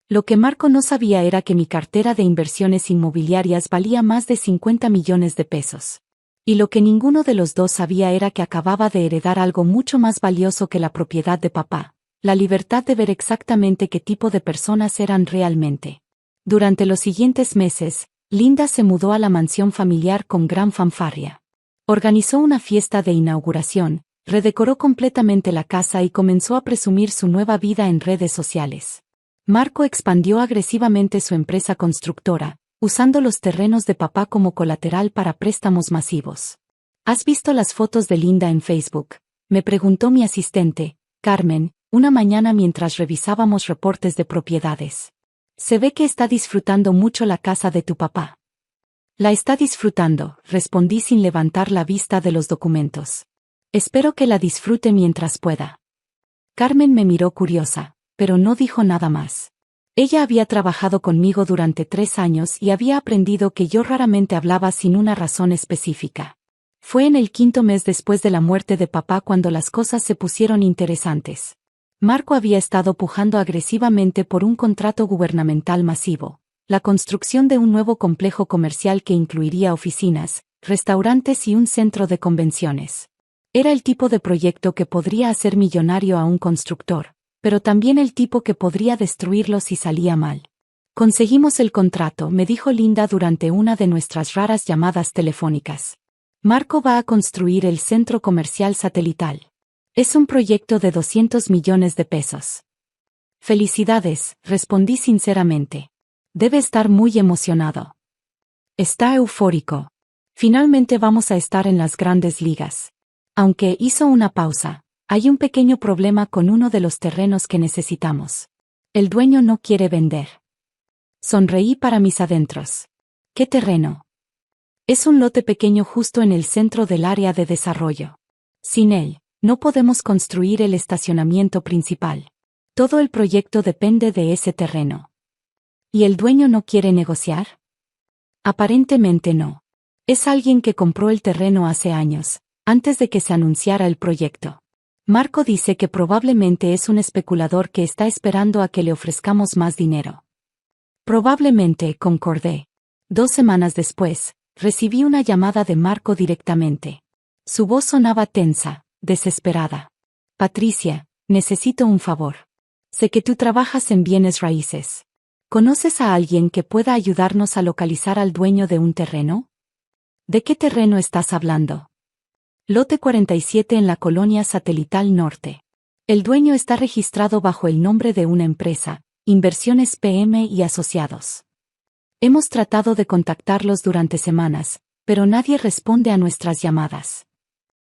Lo que Marco no sabía era que mi cartera de inversiones inmobiliarias valía más de 50 millones de pesos. Y lo que ninguno de los dos sabía era que acababa de heredar algo mucho más valioso que la propiedad de papá: la libertad de ver exactamente qué tipo de personas eran realmente. Durante los siguientes meses, Linda se mudó a la mansión familiar con gran fanfarria. Organizó una fiesta de inauguración, redecoró completamente la casa y comenzó a presumir su nueva vida en redes sociales. Marco expandió agresivamente su empresa constructora, usando los terrenos de papá como colateral para préstamos masivos. ¿Has visto las fotos de Linda en Facebook?, me preguntó mi asistente, Carmen, una mañana mientras revisábamos reportes de propiedades. Se ve que está disfrutando mucho la casa de tu papá. La está disfrutando, respondí sin levantar la vista de los documentos. Espero que la disfrute mientras pueda. Carmen me miró curiosa, pero no dijo nada más. Ella había trabajado conmigo durante 3 años y había aprendido que yo raramente hablaba sin una razón específica. Fue en el 5.º mes después de la muerte de papá cuando las cosas se pusieron interesantes. Marco había estado pujando agresivamente por un contrato gubernamental masivo: la construcción de un nuevo complejo comercial que incluiría oficinas, restaurantes y un centro de convenciones. Era el tipo de proyecto que podría hacer millonario a un constructor, pero también el tipo que podría destruirlo si salía mal. Conseguimos el contrato, me dijo Linda durante una de nuestras raras llamadas telefónicas. Marco va a construir el centro comercial satelital. Es un proyecto de 200 millones de pesos. Felicidades, respondí sinceramente. Debe estar muy emocionado. Está eufórico. Finalmente vamos a estar en las grandes ligas. Aunque hizo una pausa. Hay un pequeño problema con uno de los terrenos que necesitamos. El dueño no quiere vender. Sonreí para mis adentros. ¿Qué terreno? Es un lote pequeño justo en el centro del área de desarrollo. Sin él, no podemos construir el estacionamiento principal. Todo el proyecto depende de ese terreno. ¿Y el dueño no quiere negociar? Aparentemente no. Es alguien que compró el terreno hace años, antes de que se anunciara el proyecto. Marco dice que probablemente es un especulador que está esperando a que le ofrezcamos más dinero. Probablemente, concordé. 2 semanas después, recibí una llamada de Marco directamente. Su voz sonaba tensa, desesperada. Patricia, necesito un favor. Sé que tú trabajas en bienes raíces. ¿Conoces a alguien que pueda ayudarnos a localizar al dueño de un terreno? ¿De qué terreno estás hablando? Lote 47 en la colonia Satelital Norte. El dueño está registrado bajo el nombre de una empresa, Inversiones PM y Asociados. Hemos tratado de contactarlos durante semanas, pero nadie responde a nuestras llamadas.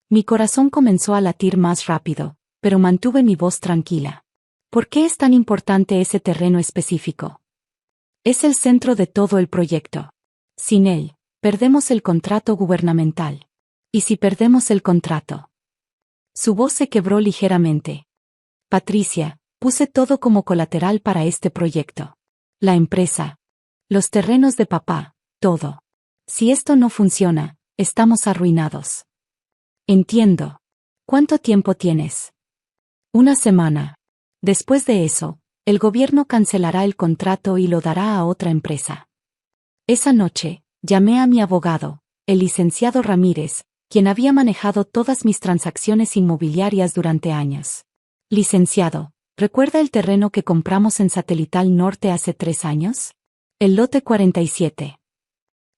Mi corazón comenzó a latir más rápido, pero mantuve mi voz tranquila. ¿Por qué es tan importante ese terreno específico? Es el centro de todo el proyecto. Sin él, perdemos el contrato gubernamental. ¿Y si perdemos el contrato? Su voz se quebró ligeramente. Patricia, puse todo como colateral para este proyecto. La empresa. Los terrenos de papá, todo. Si esto no funciona, estamos arruinados. Entiendo. ¿Cuánto tiempo tienes? 1 semana. Después de eso, el gobierno cancelará el contrato y lo dará a otra empresa. Esa noche, llamé a mi abogado, el licenciado Ramírez, quien había manejado todas mis transacciones inmobiliarias durante años. Licenciado, ¿recuerda el terreno que compramos en Satelital Norte hace 3 años? El lote 47.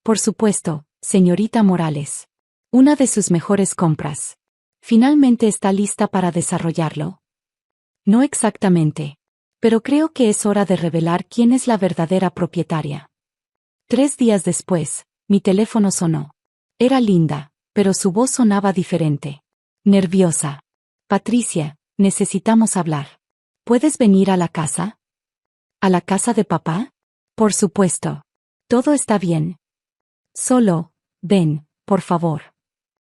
Por supuesto, señorita Morales. Una de sus mejores compras. ¿Finalmente está lista para desarrollarlo? No exactamente. Pero creo que es hora de revelar quién es la verdadera propietaria. 3 días después, mi teléfono sonó. Era Linda, pero su voz sonaba diferente. Nerviosa. Patricia, necesitamos hablar. ¿Puedes venir a la casa? ¿A la casa de papá? Por supuesto. Todo está bien. Solo, ven, por favor.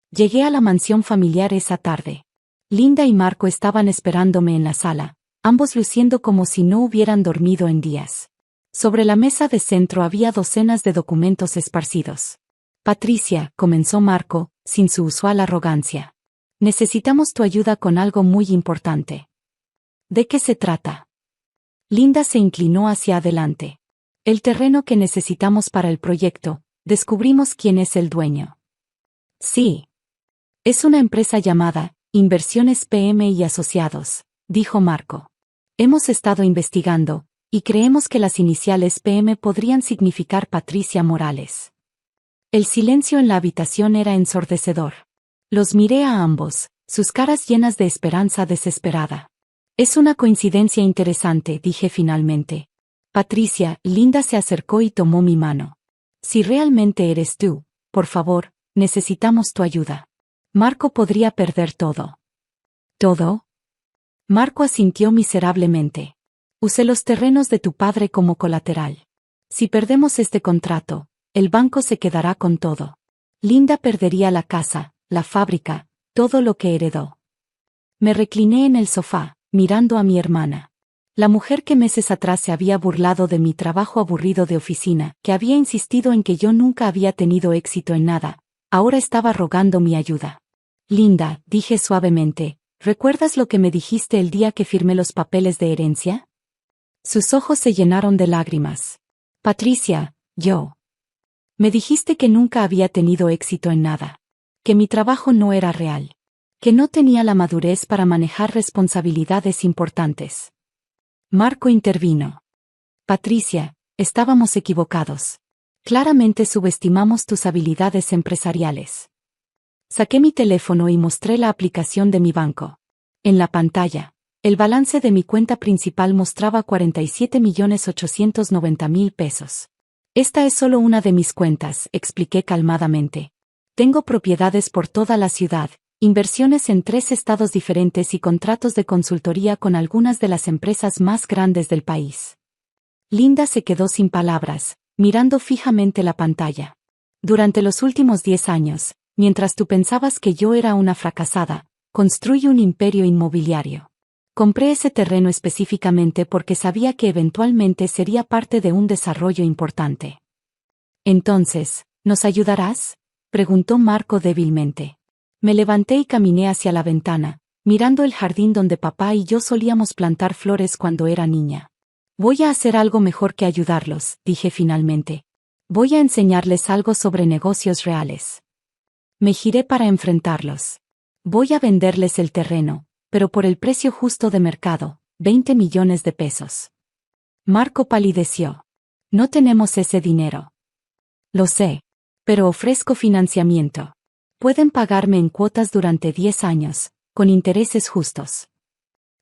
Llegué a la mansión familiar esa tarde. Linda y Marco estaban esperándome en la sala, ambos luciendo como si no hubieran dormido en días. Sobre la mesa de centro había docenas de documentos esparcidos. Patricia, comenzó Marco, sin su usual arrogancia. Necesitamos tu ayuda con algo muy importante. ¿De qué se trata? Linda se inclinó hacia adelante. El terreno que necesitamos para el proyecto, descubrimos quién es el dueño. Sí. Es una empresa llamada Inversiones PM y Asociados, dijo Marco. Hemos estado investigando, y creemos que las iniciales PM podrían significar Patricia Morales. El silencio en la habitación era ensordecedor. Los miré a ambos, sus caras llenas de esperanza desesperada. Es una coincidencia interesante, dije finalmente. Patricia, Linda se acercó y tomó mi mano. Si realmente eres tú, por favor, necesitamos tu ayuda. Marco podría perder todo. ¿Todo? Marco asintió miserablemente. Usé los terrenos de tu padre como colateral. Si perdemos este contrato, el banco se quedará con todo. Linda perdería la casa, la fábrica, todo lo que heredó. Me recliné en el sofá, mirando a mi hermana. La mujer que meses atrás se había burlado de mi trabajo aburrido de oficina, que había insistido en que yo nunca había tenido éxito en nada, ahora estaba rogando mi ayuda. Linda, dije suavemente, ¿recuerdas lo que me dijiste el día que firmé los papeles de herencia? Sus ojos se llenaron de lágrimas. Patricia, me dijiste que nunca había tenido éxito en nada. Que mi trabajo no era real. Que no tenía la madurez para manejar responsabilidades importantes. Marco intervino. Patricia, estábamos equivocados. Claramente subestimamos tus habilidades empresariales. Saqué mi teléfono y mostré la aplicación de mi banco. En la pantalla, el balance de mi cuenta principal mostraba 47.890.000 pesos. Esta es solo una de mis cuentas, expliqué calmadamente. Tengo propiedades por toda la ciudad, inversiones en 3 estados diferentes y contratos de consultoría con algunas de las empresas más grandes del país. Linda se quedó sin palabras, mirando fijamente la pantalla. Durante los últimos 10 años, mientras tú pensabas que yo era una fracasada, construí un imperio inmobiliario. Compré ese terreno específicamente porque sabía que eventualmente sería parte de un desarrollo importante. Entonces, ¿nos ayudarás?, preguntó Marco débilmente. Me levanté y caminé hacia la ventana, mirando el jardín donde papá y yo solíamos plantar flores cuando era niña. Voy a hacer algo mejor que ayudarlos, dije finalmente. Voy a enseñarles algo sobre negocios reales. Me giré para enfrentarlos. Voy a venderles el terreno, pero por el precio justo de mercado, 20 millones de pesos. Marco palideció. No tenemos ese dinero. Lo sé, pero ofrezco financiamiento. Pueden pagarme en cuotas durante 10 años, con intereses justos.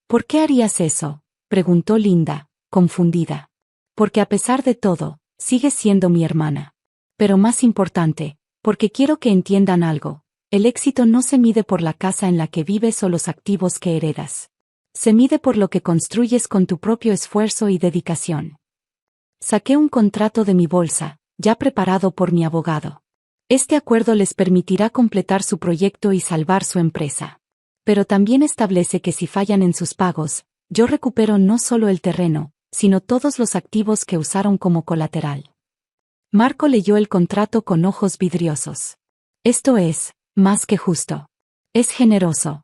¿Por qué harías eso?, preguntó Linda, confundida. Porque a pesar de todo, sigues siendo mi hermana. Pero más importante, porque quiero que entiendan algo. El éxito no se mide por la casa en la que vives o los activos que heredas. Se mide por lo que construyes con tu propio esfuerzo y dedicación. Saqué un contrato de mi bolsa, ya preparado por mi abogado. Este acuerdo les permitirá completar su proyecto y salvar su empresa. Pero también establece que si fallan en sus pagos, yo recupero no solo el terreno, sino todos los activos que usaron como colateral. Marco leyó el contrato con ojos vidriosos. Esto es más que justo. Es generoso.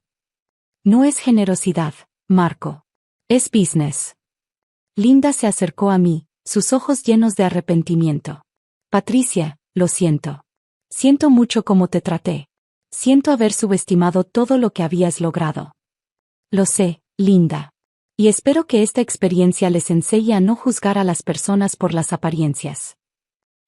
No es generosidad, Marco. Es business. Linda se acercó a mí, sus ojos llenos de arrepentimiento. Patricia, lo siento. Siento mucho cómo te traté. Siento haber subestimado todo lo que habías logrado. Lo sé, Linda. Y espero que esta experiencia les enseñe a no juzgar a las personas por las apariencias.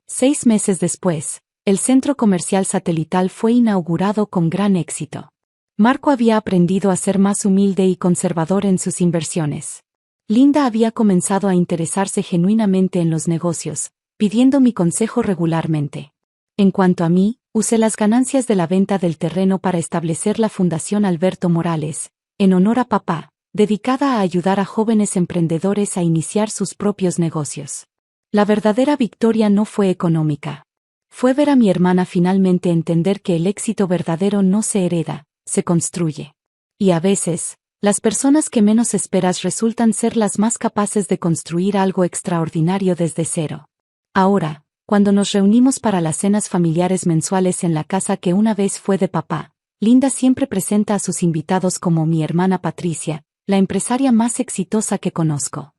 6 meses después, el centro comercial satelital fue inaugurado con gran éxito. Marco había aprendido a ser más humilde y conservador en sus inversiones. Linda había comenzado a interesarse genuinamente en los negocios, pidiendo mi consejo regularmente. En cuanto a mí, usé las ganancias de la venta del terreno para establecer la Fundación Alberto Morales, en honor a papá, dedicada a ayudar a jóvenes emprendedores a iniciar sus propios negocios. La verdadera victoria no fue económica. Fue ver a mi hermana finalmente entender que el éxito verdadero no se hereda, se construye. Y a veces, las personas que menos esperas resultan ser las más capaces de construir algo extraordinario desde cero. Ahora, cuando nos reunimos para las cenas familiares mensuales en la casa que una vez fue de papá, Linda siempre presenta a sus invitados como mi hermana Patricia, la empresaria más exitosa que conozco.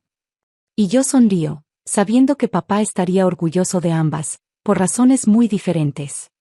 Y yo sonrío, sabiendo que papá estaría orgulloso de ambas, por razones muy diferentes.